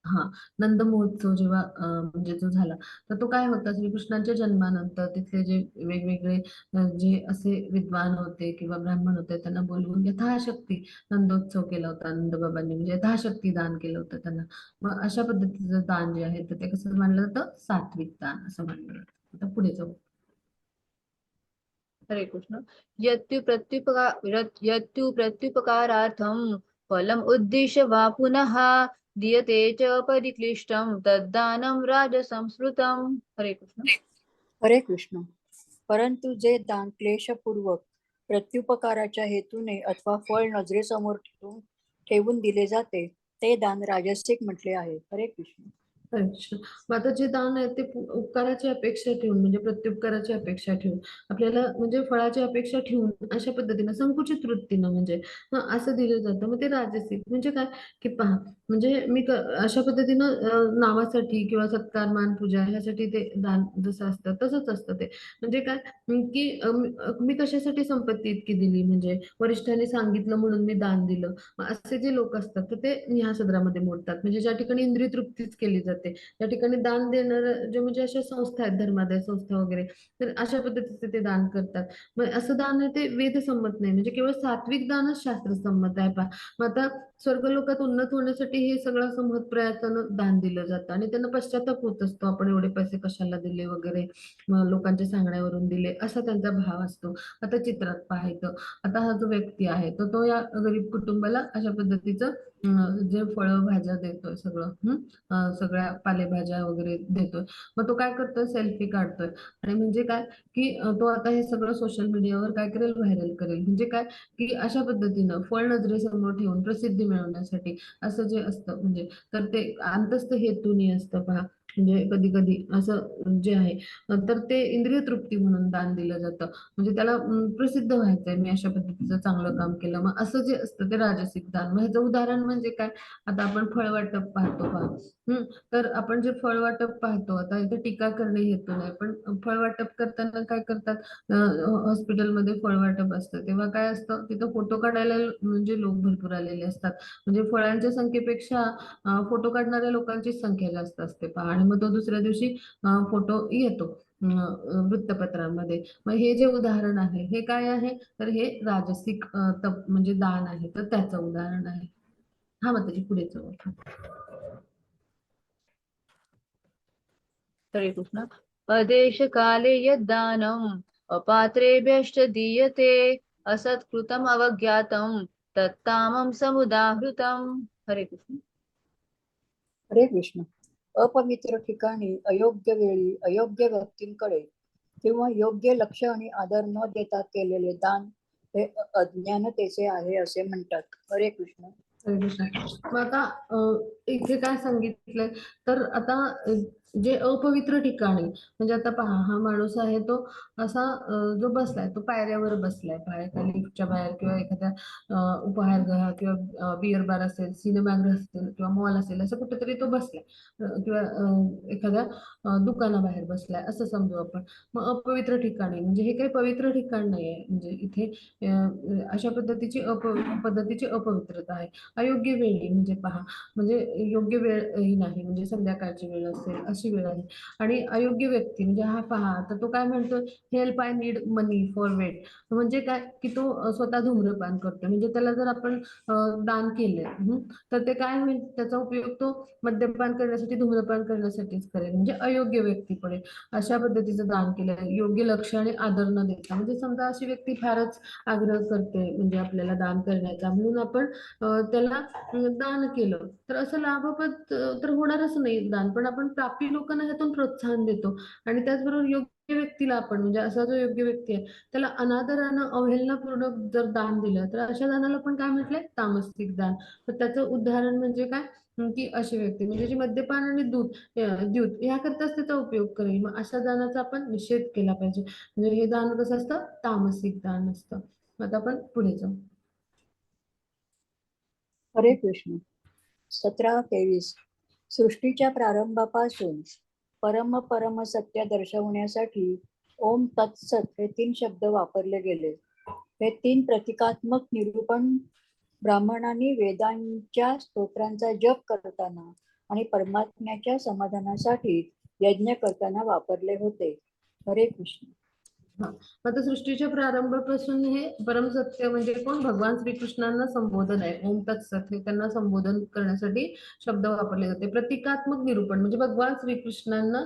हा, नंद महोत्सव जेव्हा म्हणजे जो झाला तर तो काय होता, श्रीकृष्णांच्या जन्मानंतर तिथले जे वेगवेगळे जे असे विद्वान होते किंवा ब्राह्मण होते त्यांना बोलवून यथाशक्ती नंदोत्सव केला होता. नंदबाबांनी म्हणजे यथाशक्ती दान केलं होतं त्यांना. मग अशा पद्धतीचं दान जे आहे तर ते कसं मानलं जातं, सात्विक दान असं मानलं जातं. आता पुढे जाऊ. हरे कृष्ण. यत्तु प्रत्युपकारार्थं फलम् उद्दिश्य वा पुनः दीयते च परिक्लिष्टं तद्दानं राजसंस्कृतम्. हरे कृष्ण. हरे कृष्ण. परंतु जे दान क्लेशपूर्वक प्रत्युपकाराच्या हेतूने अथवा फळ नजरेसमोर ठेवून दिले जाते ते दान राजसिक म्हटले आहे. हरे कृष्ण. अच्छा. मग आता जे दान आहे ते उपकाराची अपेक्षा ठेवून म्हणजे प्रत्युपकाराची अपेक्षा ठेवून आपल्याला म्हणजे फळाची अपेक्षा ठेवून अशा पद्धतीनं संकुचित वृत्तीनं म्हणजे असं दिलं जातं. मग ते राजसिक म्हणजे काय, की पहा म्हणजे अशा पद्धतीनं नावासाठी किंवा सत्कार मान पूजा ह्यासाठी ते दान जसं असतं तसंच असतं ते. म्हणजे काय, की मी कशासाठी संपत्ती इतकी दिली, म्हणजे वरिष्ठांनी सांगितलं म्हणून मी दान दिलं. मग असे जे लोक असतात तर ते ह्या सदरामध्ये मोडतात. म्हणजे ज्या ठिकाणी इंद्रिय तृप्तीच केली जाते त्या ठिकाणी दान देणार जे म्हणजे अशा संस्था आहेत, धर्मादाय संस्था वगैरे, तर अशा पद्धतीचे ते दान करतात. मग असं दान आहे ते वेदसंमत नाही, म्हणजे केवळ सात्विक दानच शास्त्रसंमत आहे. पहा, मग आता स्वर्गलोकात उन्नत होण्यासाठी हे सगळं समूह प्रयत्नानं दान दिलं जातं आणि त्यांना पश्चाताप होत असतो, आपण एवढे पैसे कशाला दिले वगैरे, मग लोकांच्या सांगण्यावरून दिले असा त्यांचा भाव असतो. आता चित्रात पाहायचं, आता हा जो व्यक्ती आहे तो या गरीब कुटुंबाला अशा पद्धतीचं जे फळं भाज्या देतोय सगळं, सगळ्या पालेभाज्या वगैरे देतोय. मग तो काय करतोय, सेल्फी काढतोय. आणि म्हणजे काय, की तो आता हे सगळं सोशल मीडियावर काय करेल, व्हायरल करेल. म्हणजे काय, की अशा पद्धतीनं फळ नजरेसमोर ठेवून प्रसिद्धी मिळवण्यासाठी असं जे असतं म्हणजे, तर ते अंतस्थ हेतूनी असतं. पहा, म्हणजे कधी कधी असं जे आहे तर ते इंद्रिय तृप्ती म्हणून दान दिलं जातं. म्हणजे त्याला प्रसिद्ध व्हायचंय, मी अशा पद्धतीचं चांगलं काम केलं. मग असं जे असतं ते राजसिक दान. मग ह्याचं उदाहरण म्हणजे काय, आता आपण फळ वाटप पाहतो पहा. तर आपण जे फळ वाटप पाहतो, आता इथे टीका करणे हेतू नाही, पण फळ वाटप करताना काय करतात, हॉस्पिटलमध्ये फळ वाटप असतं तेव्हा काय असतं, तिथं फोटो काढायला म्हणजे लोक भरपूर आलेले असतात. म्हणजे फळांच्या संख्येपेक्षा फोटो काढणाऱ्या लोकांची संख्या जास्त असते पहा. आणि मग तो दुसऱ्या दिवशी फोटो येतो वृत्तपत्रांमध्ये. मग हे जे उदाहरण आहे हे काय आहे, तर हे राजसिक तप म्हणजे दान आहे, तर त्याचं उदाहरण आहे. हा, मग त्याची पुढे जाऊ आपण. हरे कृष्ण. अदेशकाले यद्दानम् अपात्रेभ्यश्च दीयते असत्कृतम् अवज्ञातं तत्तामं समुदाहृतम्. हरे कृष्ण. हरे कृष्ण. अपवित्र ठिकाणी अयोग्य वेळी अयोग्य व्यक्तींकडे किंवा योग्य लक्ष आणि आदर न देता केलेले दान हे अज्ञानतेचे आहे असे म्हणतात. हरे कृष्ण. मग आता इथे काय सांगितलंय, तर आता जे अपवित्र ठिकाणी म्हणजे आता पहा, हा माणूस आहे तो असा जो बसलाय तो पायऱ्यावर बसलाय, बाहेर लिफ्टच्या बाहेर किंवा एखाद्या उपाहारगृहात किंवा बिअर बार असेल, सिनेमागृह असेल किंवा मॉल असेल, असं कुठेतरी तो बसलाय किंवा एखाद्या दुकानाबाहेर बसलाय असं समजू आपण. मग अपवित्र ठिकाणी म्हणजे हे काही पवित्र ठिकाण नाहीये, म्हणजे इथे अशा पद्धतीची अपवित्रता आहे. अयोग्य वेळी म्हणजे पहा, म्हणजे योग्य वेळ ही नाही, म्हणजे संध्याकाळची वेळ असेल अशी वेळ आहे. आणि अयोग्य व्यक्ती म्हणजे हा पहा, तर तो काय म्हणतो, help I need money for wait. म्हणजे काय, की तो स्वतः धूम्रपान करतो. म्हणजे त्याला जर आपण दान केलं तर ते काय होईल, त्याचा उपयोग तो मद्यपान करण्यासाठी, धूम्रपान करण्यासाठीच करेल. म्हणजे अयोग्य व्यक्ती पडेल. अशा पद्धतीचं दान केलं, योग्य लक्ष आणि आदर न देता. म्हणजे समजा अशी व्यक्ती फारच आग्रह करते म्हणजे आपल्याला दान करण्याचा, म्हणून आपण त्याला दान केलं तर असं लाभपद तर होणारच नाही दान, पण आपण पापी लोकांना ह्यातून प्रोत्साहन देतो. आणि त्याचबरोबर योग्य व्यक्तीला आपण म्हणजे असा जो योग्य व्यक्ती आहे त्याला अनादरानं अवहेलनापूर्वक जर दान दिलं तर अशा दानाला पण काय म्हटलंय, तामसिक दान. तर त्याचं उदाहरण म्हणजे काय, की अशी व्यक्ती म्हणजे जी मद्यपान आणि द्यूत याकरताच त्याचा उपयोग करेल, मग अशा दानाचा आपण निषेध केला पाहिजे. म्हणजे हे दान कसं असतं, तामसिक दान असतं. आता आपण पुढे जाऊ. हरे कृष्ण. 17:23. सृष्टीच्या प्रारंभापासून परम परम सत्य दर्शवण्यासाठी ओम तत्सत हे 3 शब्द वापरले गेले. हे 3 प्रतिकात्मक निरूपण ब्राह्मणांनी वेदांच्या स्तोत्रांचा जप करताना आणि परमात्म्याच्या समाधानासाठी यज्ञ करताना वापरले होते. हरे कृष्ण. हा. आता सृष्टीच्या प्रारंभापासून हे परमसत्य म्हणजे कोण, भगवान श्रीकृष्णांना संबोधन आहे. ओम तत्सत हे त्यांना संबोधन करण्यासाठी शब्द वापरले जाते. प्रतिकात्मक निरूपण म्हणजे भगवान श्रीकृष्णांना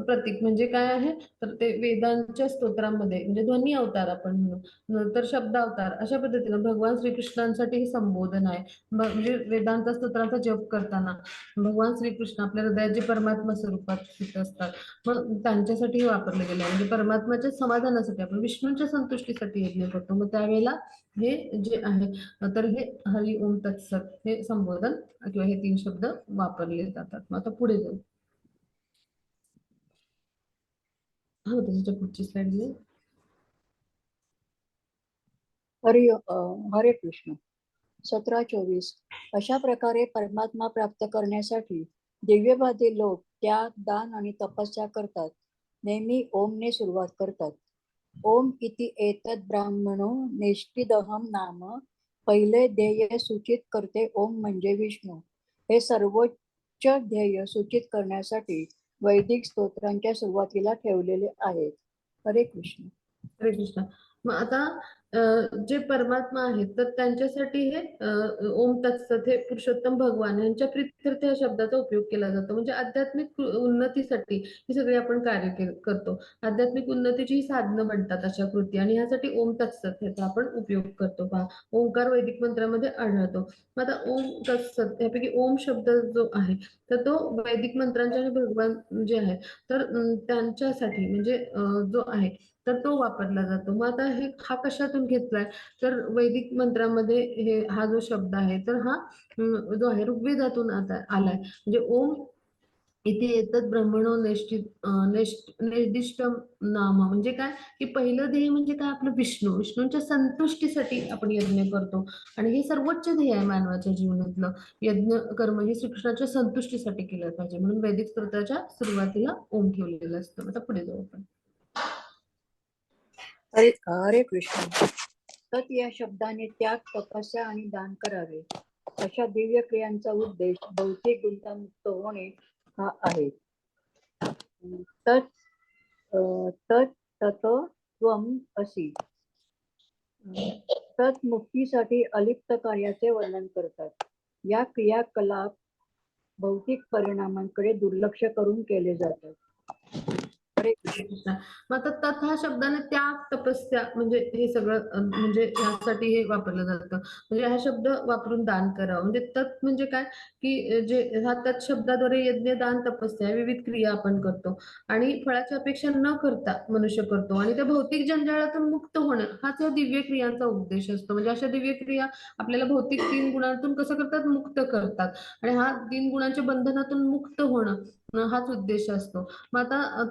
प्रतीक म्हणजे काय आहे, तर ते वेदांच्या स्तोत्रामध्ये म्हणजे ध्वनी अवतार आपण म्हणू, तर शब्द अवतार अशा पद्धतीने भगवान श्रीकृष्णांसाठी हे संबोधन आहे. म्हणजे वेदांत स्तोत्रांचा जप करताना भगवान श्रीकृष्ण आपल्या हृदयात जे परमात्मा स्वरूपात स्थित असतात, मग त्यांच्यासाठी हे वापरलं गेलं आहे. म्हणजे परमात्म्याच्या समाधानासाठी आपण विष्णूंच्या संतुष्टीसाठी यज्ञ करतो, मग त्यावेळेला हे जे आहे तर हे हरी ओम तत्सत हे संबोधन किंवा हे 3 शब्द वापरले जातात. मग आता पुढे जाऊ. हा त्याच्या पुढची स्लाइड. हरे कृष्ण. 17:24. अशा प्रकारे परमात्मा प्राप्त करण्यासाठी दिव्यवादी लोक त्याग, दान आणि तपस्या करतात. नेहमी ओमने सुरुवात करतात. ओम इति एतद ब्राह्मणो नेष्टिदहम नाम. पहिले ध्येय सूचित करते ओम म्हणजे विष्णू. हे सर्वोच्च ध्येय सूचित करण्यासाठी वैदिक स्तोत्रांच्या सुरुवातीला ठेवलेले आहेत. हरे कृष्ण. हरे कृष्ण. मग आता जे परमात्मा आहेत तर त्यांच्यासाठी हे ओम तत्सत हे पुरुषोत्तम भगवान यांच्या प्रीत्यर्थ या शब्दाचा उपयोग केला जातो. म्हणजे आध्यात्मिक उन्नतीसाठी ही सगळी आपण कार्य करतो. आध्यात्मिक उन्नतीची ही साधनं म्हणतात अशा कृती, आणि ह्यासाठी ओम तत्सत याचा आपण उपयोग करतो. पहा, ओंकार वैदिक मंत्रामध्ये आढळतो. मग आता ओम तत्सत यापैकी ओम शब्द जो आहे तर तो वैदिक मंत्रांच्या आणि भगवान जे आहे तर त्यांच्यासाठी म्हणजे जो आहे तर तो वापरला जातो. मग आता हा कशातून घेतलाय, तर वैदिक मंत्रामध्ये हा जो शब्द आहे तर हा जो आहे ऋग्वेदातून आता आलाय. म्हणजे ओम इथे येतात ब्रह्मणो निर्दिष्टम नाम. म्हणजे काय, की पहिलं ध्येय म्हणजे काय, आपलं विष्णूंच्या संतुष्टीसाठी आपण यज्ञ करतो. आणि हे सर्वोच्च ध्येय आहे मानवाच्या जीवनातलं. यज्ञ कर्म हे श्रीकृष्णाच्या संतुष्टीसाठी केलं पाहिजे, म्हणून वैदिक स्तोत्राच्या सुरुवातीला ओम ठेवलेलं असतं. आता पुढे जाऊ आपण. हरे कृष्ण. तत् या शब्दाने त्याग, तपस्या आणि दान करावे अशा दिव्य क्रियांचा उद्देश भौतिक गुंतामुक्त होणे हा आहे. तत् तत् तत त्वम असी. तत् मुक्तीसाठी अलिप्त कार्याचे वर्णन करतात. या क्रियाकलाप भौतिक परिणामांकडे दुर्लक्ष करून केले जातात. हरे कृष्ण. मग आता तत् हा शब्दाने त्याग, तपस्या म्हणजे हे सगळं म्हणजे यासाठी हे वापरलं जातं. म्हणजे हा शब्द वापरून दान करावं. म्हणजे तत् म्हणजे काय, की जे ह्या तत् शब्दाद्वारे यज्ञ, दान, तपस्या विविध क्रिया आपण करतो आणि फळाची अपेक्षा न करता मनुष्य करतो, आणि त्या भौतिक जंजाळातून मुक्त होणं हाच या दिव्य क्रियांचा उद्देश असतो. म्हणजे अशा दिव्य क्रिया आपल्याला भौतिक 3 गुणांतून कसं करतात, मुक्त करतात. आणि हा 3 गुणांच्या बंधनातून मुक्त होणं हाच उद्देश असतो. मग आता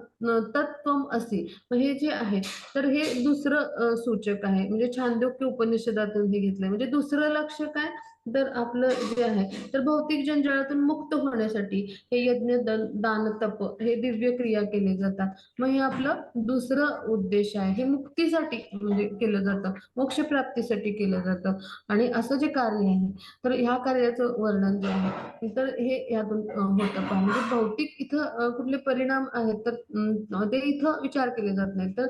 तत्त्वम असी, मग हे जे आहे तर हे दुसरं सूचक आहे. म्हणजे छांदोग्य उपनिषदातून हे घेतलंय. म्हणजे दुसरं लक्ष काय, तर आपलं जे आहे तर भौतिक जंजाळातून मुक्त होण्यासाठी हे यज्ञ दान तप हे दिव्य क्रिया केले जातात. मग हे आपलं दुसरं उद्देश आहे, हे मुक्तीसाठी म्हणजे केलं जातं, मोक्ष प्राप्तीसाठी केलं जातं. आणि असं जे कार्य आहे तर ह्या कार्याचं वर्णन जे आहे तर हे यातून होतं पहा. म्हणजे भौतिक इथं कुठले परिणाम आहेत तर ते इथं विचार केले जात नाही, तर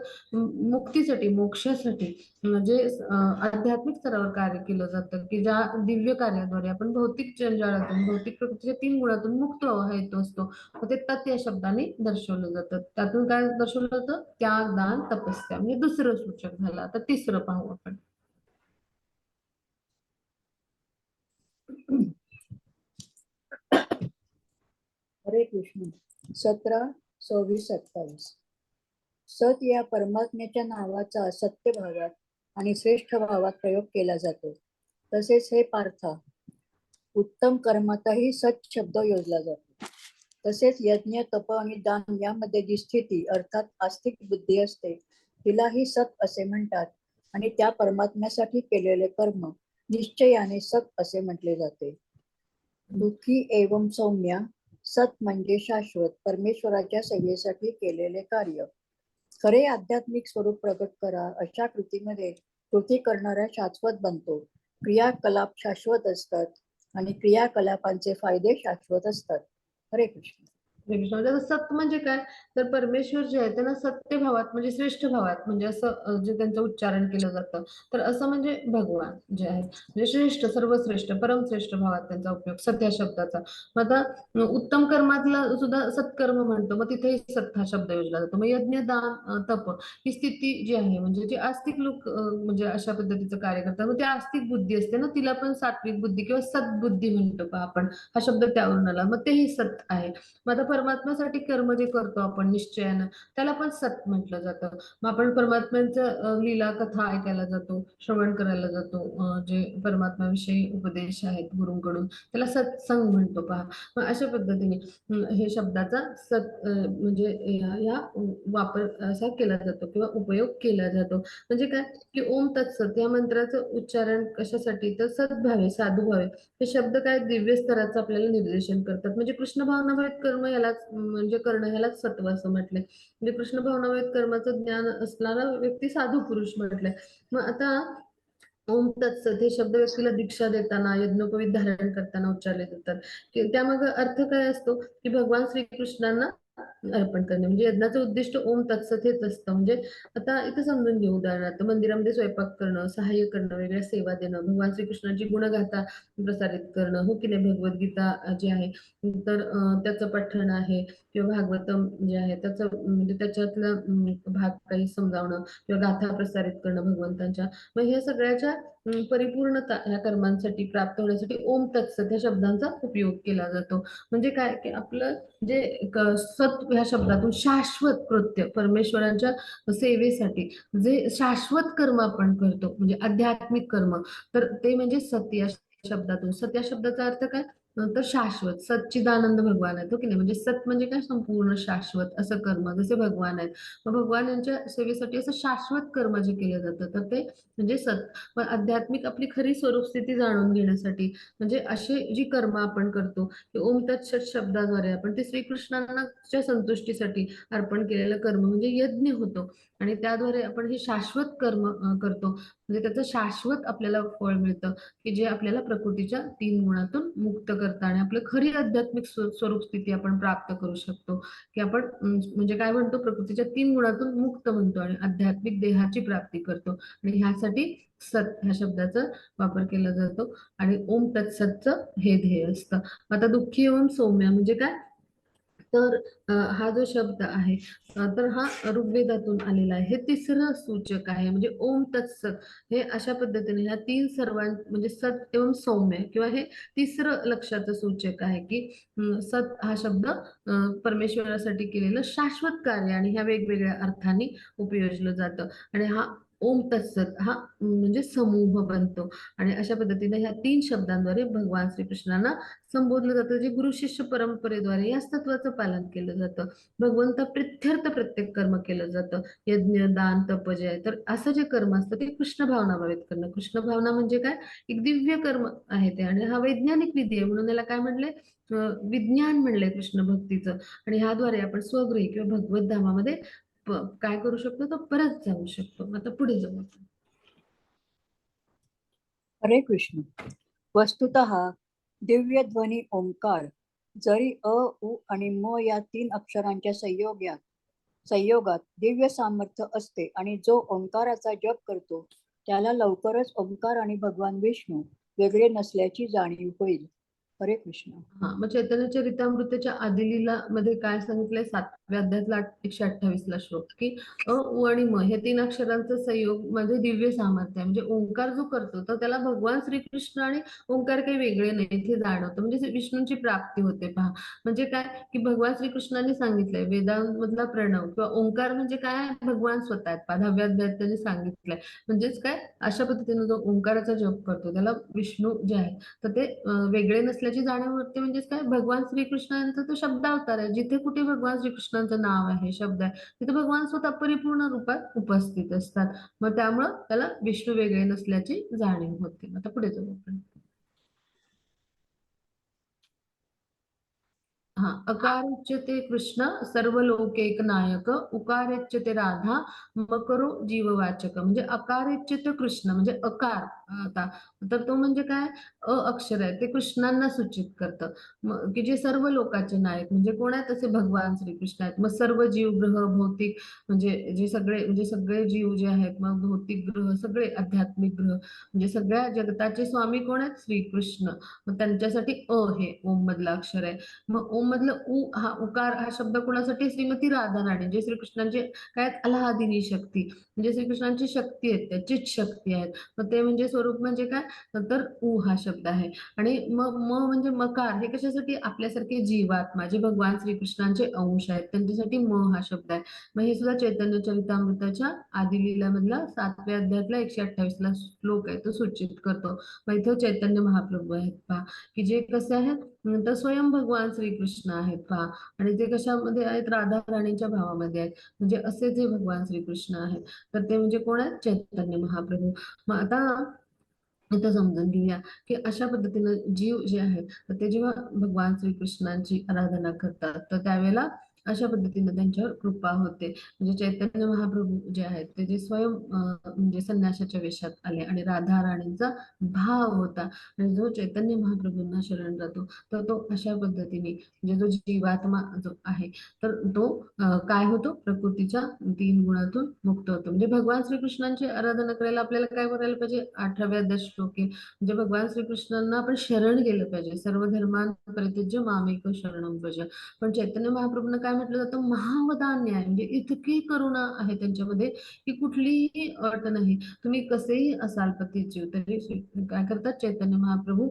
मुक्तीसाठी मोक्षासाठी म्हणजे आध्यात्मिक स्तरावर कार्य केलं जातं, की ज्या दिव्य कार्याद्वारे आपण भौतिक जंजाळातून भौतिक प्रकृतीच्या 3 गुणातून मुक्त व्हावा हेतू असतो. मग ते तत् या शब्दाने दर्शवलं जातं. त्यातून काय दर्शवलं जातं? त्याग, दान, तपस्या. म्हणजे दुसरं सूचक झालं. आता तिसरं पाहू आपण. हरे कृष्ण. 17, 26, 27. सत या परमात्म्याच्या नावाचा सत्य भावात आणि श्रेष्ठ भावात प्रयोग केला जातो. तसेच हे पार्था, उत्तम कर्मातही सत शब्द योजला जातो. तसेच यज्ञ, तप आणि दान यामध्ये जी स्थिती अर्थात आस्तिक बुद्धी असते तिलाही सत असे म्हणतात. आणि त्या परमात्म्यासाठी केलेले कर्म निश्चयाने सत असे म्हटले जाते. दुःखी एवं सौम्या, सत म्हणजे शाश्वत परमेश्वराच्या सेवेसाठी केलेले कार्य. खरे आध्यात्मिक स्वरूप प्रगट करा अशा कृतीमध्ये कृती करणारा शाश्वत बनतो. क्रियाकलाप शाश्वत असतात आणि क्रियाकलापांचे फायदे शाश्वत असतात. हरे कृष्ण. आता सत म्हणजे काय? तर परमेश्वर जे आहे त्यांना सत्य भावात म्हणजे श्रेष्ठ भावात म्हणजे असं जे त्यांचं उच्चारण केलं जातं. तर असं म्हणजे भगवान जे आहेत म्हणजे श्रेष्ठ, सर्वश्रेष्ठ, परमश्रेष्ठ भावात त्यांचा उपयोग सत या शब्दाचा. मग आता उत्तम कर्मातला सुद्धा सत्कर्म म्हणतो, मग तिथेही सत हा शब्द योजला जातो. मग यज्ञ, दान, तप ही स्थिती जी आहे म्हणजे जे आस्तिक लोक म्हणजे अशा पद्धतीचं कार्य करतात, मग ती आस्तिक बुद्धी असते ना, तिला पण सात्विक बुद्धी किंवा सद्बुद्धी म्हणतो का आपण, हा शब्द त्यावरून आला. मग तेही सत आहे. मग आता परमात्म्यासाठी कर्म जे करतो आपण निश्चयानं त्याला पण सत म्हटलं जातं. मग आपण परमात्म्यांचं लीला कथा ऐकायला जातो, श्रवण करायला जातो, जे परमात्म्याविषयी उपदेश आहेत गुरूंकडून त्याला सत्संग म्हणतो पहा. मग अशा पद्धतीने हे शब्दाचा म्हणजे या वापर असा केला जातो किंवा उपयोग केला जातो. म्हणजे काय की ओम तत्सत या मंत्राचं उच्चारण कशासाठी तर सद्भावे, साधुभावे हे शब्द काय दिव्य स्तराचं आपल्याला निर्देशन करतात. म्हणजे कृष्ण भावनामयत कर्म यालाच म्हणजे करणं ह्यालाच सत्व असं म्हटलंय. म्हणजे कृष्ण भावनामयत कर्माचं ज्ञान असणारा व्यक्ती साधू पुरुष म्हटलंय. मग आता ओम तत्सत हे शब्द व्यक्तीला दीक्षा देताना यज्ञोपवीत धारण करताना उच्चारले जातात. त्यामागे अर्थ काय असतो की भगवान श्रीकृष्णांना अर्पण करणे म्हणजे यज्ञाचं उद्दिष्ट ओम तत्सत हेच असतं. म्हणजे आता इथं समजून घेऊ. उदाहरणार्थ मंदिरामध्ये स्वयंपाक करणं, सहाय्य करणं, वेगळ्या सेवा देणं, भगवान श्रीकृष्णाची गुणगाथा प्रसारित करणं, हो की नाही. भगवद्गीता जी आहे तर त्याचं पठण आहे किंवा भागवतम जे आहे त्याचं म्हणजे त्याच्यातला भाग काही समजावणं किंवा गाथा प्रसारित करणं भगवंतांच्या. मग हे सगळ्याच्या परिपूर्णता ह्या कर्मांसाठी प्राप्त होण्यासाठी ओम तत्सत ह्या शब्दांचा उपयोग केला जातो. म्हणजे काय की आपलं जे सत ह्या शब्दातून शाश्वत कृत्य परमेश्वरांच्या सेवेसाठी जे शाश्वत कर्म आपण करतो म्हणजे आध्यात्मिक कर्म, तर ते म्हणजे सत या शब्दातून. सत या शब्दाचा अर्थ काय तर शाश्वत सच्चिदानंद भगवान आहेत, हो की नाही. म्हणजे सत म्हणजे काय संपूर्ण शाश्वत असं कर्म जसे भगवान आहेत. मग भगवान यांच्या सेवेसाठी असं शाश्वत कर्म जे केलं जातं तर ते म्हणजे सत. पण आध्यात्मिक आपली खरी स्वरूप स्थिती जाणून घेण्यासाठी म्हणजे अशी जी कर्म आपण करतो की ओम तत्सत शब्दाद्वारे आपण ते श्रीकृष्णांच्या संतुष्टीसाठी अर्पण केलेलं कर्म म्हणजे यज्ञ होतो. आणि त्याद्वारे आपण हे शाश्वत कर्म करतो म्हणजे त्याचं शाश्वत आपल्याला फळ मिळतं की जे आपल्याला प्रकृतीच्या 3 गुणातून मुक्त करतं आणि आपलं खरी आध्यात्मिक स्वरूप स्थिती आपण प्राप्त करू शकतो. की आपण म्हणजे काय म्हणतो प्रकृतीच्या 3 गुणातून मुक्त म्हणतो आणि आध्यात्मिक देहाची प्राप्ती करतो. आणि ह्यासाठी सत ह्या शब्दाचा वापर केला जातो. आणि ओम तत्सतचं हे ध्येय असतं. आता दुःखी ओम सौम्य म्हणजे काय तर हा जो शब्द आहे तर हा ऋग्वेदातून आलेला आहे. हे तिसरं सूचक आहे. म्हणजे ओम तत्सत हे अशा पद्धतीने ह्या 3 सर्वां म्हणजे सत एवं सौम्य किंवा हे तिसरं लक्षाचं सूचक आहे की सत हा शब्द परमेश्वरासाठी केलेलं शाश्वत कार्य आणि ह्या वेगवेगळ्या अर्थाने उपयोजलं जातं. आणि हा ओम तत्सत हा म्हणजे समूह बनतो आणि अशा पद्धतीने ह्या 3 शब्दांद्वारे भगवान श्रीकृष्णांना संबोधलं जातं, जे गुरु शिष्य परंपरेद्वारे या तत्वाचं पालन केलं जातं. भगवंता प्रित्यर्थ प्रत्येक कर्म केलं जातं. यज्ञ, दान, तप, जय. तर असं जे कर्म असतं ते कृष्ण भावनाभावित करणं. कृष्ण भावना म्हणजे काय? एक दिव्य कर्म आहे ते आणि हा वैज्ञानिक विधी आहे म्हणून याला काय म्हणले? विज्ञान म्हणले कृष्ण भक्तीचं आणि ह्याद्वारे आपण स्वगृही किंवा भगवत धामामध्ये काय करू शकतो? तर परत जाऊ शकतो. आता पुढे जाऊ आपण. हरे कृष्ण. वस्तुतः दिव्य ध्वनी ओंकार जरी अ, उ आणि म या 3 अक्षरांच्या संयोगात दिव्य सामर्थ्य असते आणि जो ओंकाराचा जप करतो त्याला लवकरच ओंकार आणि भगवान विष्णू वेगळे नसल्याची जाणीव होईल. हरे कृष्ण. हा मग चैतन्य चरितामृताच्या आदिलीला मध्ये काय सांगितलंय 7व्या अध्यायातला 128ला श्लोक की अ उ आणि म हे 3 अक्षरांचा संयोग मध्ये दिव्य सामर्थ्य आहे म्हणजे ओंकार जो करतो तर त्याला भगवान श्रीकृष्ण आणि ओंकार काही वेगळे नाही हे जाणवतं म्हणजे विष्णूंची प्राप्ती होते पहा म्हणजे काय की भगवान श्रीकृष्णाने सांगितलंय वेदांमधला प्रणव किंवा ओंकार म्हणजे काय भगवान स्वतः आहेत पहा 10व्या अध्यायात त्यांनी सांगितलंय म्हणजेच काय अशा पद्धतीने जो ओंकाराचा जप करतो त्याला विष्णू जे आहे तर ते वेगळे नसल्याची जाणीव होते म्हणजेच काय भगवान श्रीकृष्णांचा तो शब्दावतार आहे जिथे कुठे भगवान श्रीकृष्णांचं नाव आहे शब्द आहे तिथे भगवान स्वतः परिपूर्ण रूपात उपस्थित असतात मग त्यामुळं त्याला विष्णू वेगळे नसल्याची जाणीव होते आता पुढे जाऊ आपण हा अकारोच्यते कृष्ण सर्व लोकैक नायक उकारेच्यते राधा मकरो जीववाचक म्हणजे अकारेच्यते कृष्ण म्हणजे अकार आता तर तो म्हणजे काय अक्षर आहे ते कृष्णांना सूचित करतं की जे सर्व लोकांचे नायक म्हणजे कोण आहेत तसे भगवान श्रीकृष्ण आहेत मग सर्व जीव ग्रह भौतिक म्हणजे सगळे जीव जे आहेत मग भौतिक ग्रह सगळे आध्यात्मिक ग्रह म्हणजे सगळ्या जगताचे स्वामी कोण आहेत श्रीकृष्ण मग त्यांच्यासाठी हे ओम मधलं अक्षर आहे मग ओम मधलं हा उकार हा शब्द कोणासाठी श्रीमती राधा राणी जे श्रीकृष्णांचे काय अल्हादिनी शक्ती म्हणजे श्रीकृष्णांची शक्ती आहेत त्याचीच शक्ती आहेत मग ते म्हणजे स्वरूप म्हणजे काय तर उ हा शब्द आहे आणि मग म म्हणजे मकार हे कशासाठी आपल्यासारखे जीवात्मा जे भगवान श्रीकृष्णांचे अंश आहेत त्यांच्यासाठी म हा शब्द आहे मग हे सुद्धा चैतन्य चरितामृताच्या आदिलीला मधला 7व्या अध्यायातला 128ला श्लोक आहे तो सूचित करतो मग इथं चैतन्य महाप्रभू आहेत पहा की जे कसे आहेत तर स्वयं भगवान श्रीकृष्ण आहेत पहा आणि ते कशामध्ये आहेत राधा राणीच्या भावामध्ये आहेत म्हणजे असे जे भगवान श्रीकृष्ण आहेत तर ते म्हणजे कोण आहेत चैतन्य महाप्रभू मग आता इथं समजून घेऊया की अशा पद्धतीनं जीव जे आहेत तर ते जेव्हा भगवान श्रीकृष्णांची आराधना करतात तर त्यावेळेला अशा पद्धतीनं त्यांच्यावर कृपा होते म्हणजे चैतन्य महाप्रभू जे आहेत ते जे स्वयं म्हणजे संन्यासाच्या वेशात आले आणि राधा राणींचा भाव होता आणि जो चैतन्य महाप्रभूंना शरण जातो तर तो अशा पद्धतीने म्हणजे जो जीवात्मा जो आहे तर तो काय होतो प्रकृतीच्या 3 गुणातून मुक्त होतो म्हणजे भगवान श्रीकृष्णांची आराधना करायला आपल्याला काय करायला पाहिजे 18व्या अध्याय श्लोक आहे म्हणजे भगवान श्रीकृष्णांना आपण शरण गेलं पाहिजे सर्व धर्मान परित्यज्य मामेक शरणं व्रज पण चैतन्य महाप्रभूंना काय म्हटलं जातं महावदान्य आहे म्हणजे इतकी करुणा आहे त्यांच्यामध्ये की कुठलीही अट नाही तुम्ही कसेही असाल पतीजीव तरी काय करतात चैतन्य महाप्रभू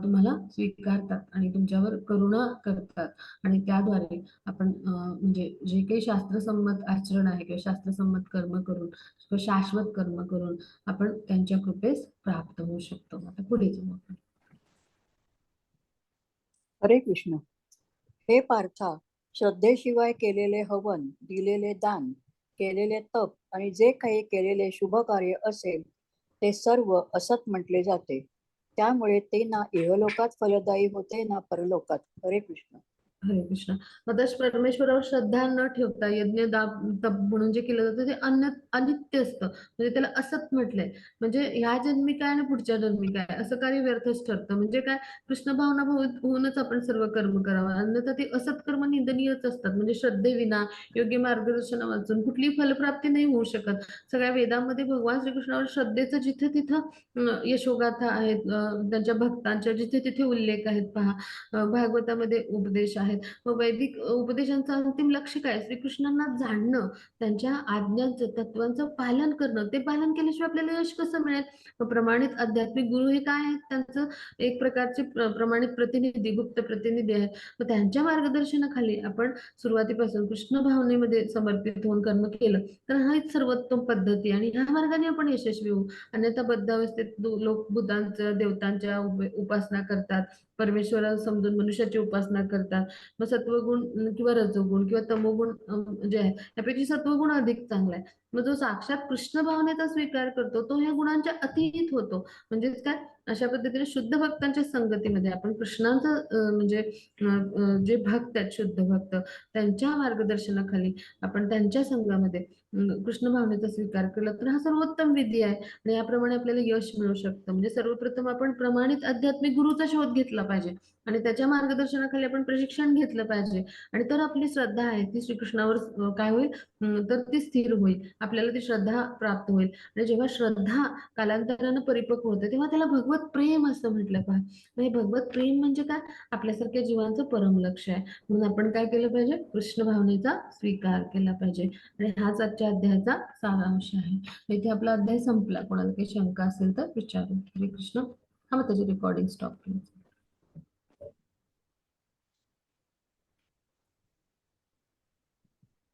तुम्हाला स्वीकारतात आणि तुमच्यावर करुणा करतात आणि त्याद्वारे आपण म्हणजे जे काही शास्त्रसंमत आचरण आहे किंवा शास्त्रसंमत कर्म करून किंवा शाश्वत कर्म करून आपण त्यांच्या कृपेस प्राप्त होऊ शकतो आता पुढे जाऊ आपण हरे कृष्ण. हे पार्था, श्रद्धेशिवाय केलेले हवन, दिलेले दान, केलेले तप आणि जे काही केलेले शुभ कार्य असेल ते सर्व असत म्हटले जाते. त्यामुळे ते ना इहलोकात फलदायी होते ना परलोकात. हरे कृष्ण. हरे कृष्ण आता परमेश्वरावर श्रद्धा न ठेवता यज्ञ दाप तप म्हणून जे केलं जातं ते अनित्य असतं म्हणजे त्याला असत म्हटलंय म्हणजे ह्या जन्मी काय आणि पुढच्या जन्मी काय असं काही व्यर्थच ठरतं म्हणजे काय कृष्ण भावना होऊनच आपण सर्व कर्म करावं अन्यथा ते असत कर्म निंदनीयच असतात म्हणजे श्रद्धेविना योग्य मार्गदर्शन वाचून कुठली फलप्राप्ती नाही होऊ शकत सगळ्या वेदांमध्ये भगवान श्रीकृष्णावर श्रद्धेचं जिथे तिथं यशोगाथा आहेत त्यांच्या भक्तांच्या जिथे तिथे उल्लेख आहेत पहा भागवतामध्ये उपदेश आहे आहेत. मग वैदिक उपदेशांचं अंतिम लक्ष काय? श्रीकृष्णांना जाणणं, त्यांच्या आज्ञा तत्वांचं पालन करणं. ते पालन केल्याशिवाय आपल्याला यश कसं मिळेल? मग प्रमाणित आध्यात्मिक गुरु हे काय आहेत? त्यांचं एक प्रकारचे प्रमाणित प्रतिनिधी, गुप्त प्रतिनिधी आहेत. मग त्यांच्या मार्गदर्शनाखाली आपण सुरुवातीपासून कृष्ण भावनेमध्ये समर्पित होऊन कर्म केलं तर हीच सर्वोत्तम पद्धती आणि ह्या मार्गाने आपण यशस्वी होऊ. अन्यथा बद्ध अवस्थेत लोक बुद्धांच्या देवतांच्या उपासना करतात, परमेश्वराला समजून मनुष्याची उपासना करतात. मग सत्वगुण किंवा रजोगुण किंवा तमोगुण जे आहे त्यापैकी सत्वगुण अधिक चांगला आहे. मग जो साक्षात कृष्ण भावनेचा स्वीकार करतो तो ह्या गुणांच्या अतीत होतो. म्हणजेच काय, अशा पद्धतीने शुद्ध भक्तांच्या संगतीमध्ये आपण कृष्णांचं म्हणजे जे भक्त आहेत, शुद्ध भक्त, त्यांच्या मार्गदर्शनाखाली आपण त्यांच्या संघामध्ये कृष्ण भावनेचा स्वीकार केला तर हा सर्वोत्तम विधी आहे आणि याप्रमाणे आपल्याला यश मिळू शकतं. म्हणजे सर्वप्रथम आपण प्रमाणित आध्यात्मिक गुरुचा शोध घेतला पाहिजे आणि त्याच्या मार्गदर्शनाखाली आपण प्रशिक्षण घेतलं पाहिजे आणि तर आपली श्रद्धा आहे ती श्रीकृष्णावर काय होईल, तर ती स्थिर होईल. आपल्याला ती श्रद्धा प्राप्त होईल आणि जेव्हा श्रद्धा कालांतरानं परिपक्व होते तेव्हा त्याला भगवत प्रेम असं म्हटलं पाहिजे. म्हणजे भगवत प्रेम म्हणजे काय, आपल्यासारख्या जीवांचं परम लक्ष आहे. म्हणून आपण काय केलं पाहिजे, कृष्ण भावनेचा स्वीकार केला पाहिजे आणि हाच आजच्या अध्यायाचा सारांश आहे. इथे आपला अध्याय संपला. कोणाला काही शंका असेल तर विचारू. हरे कृष्ण. हा, मग त्याची रेकॉर्डिंग स्टॉप केली.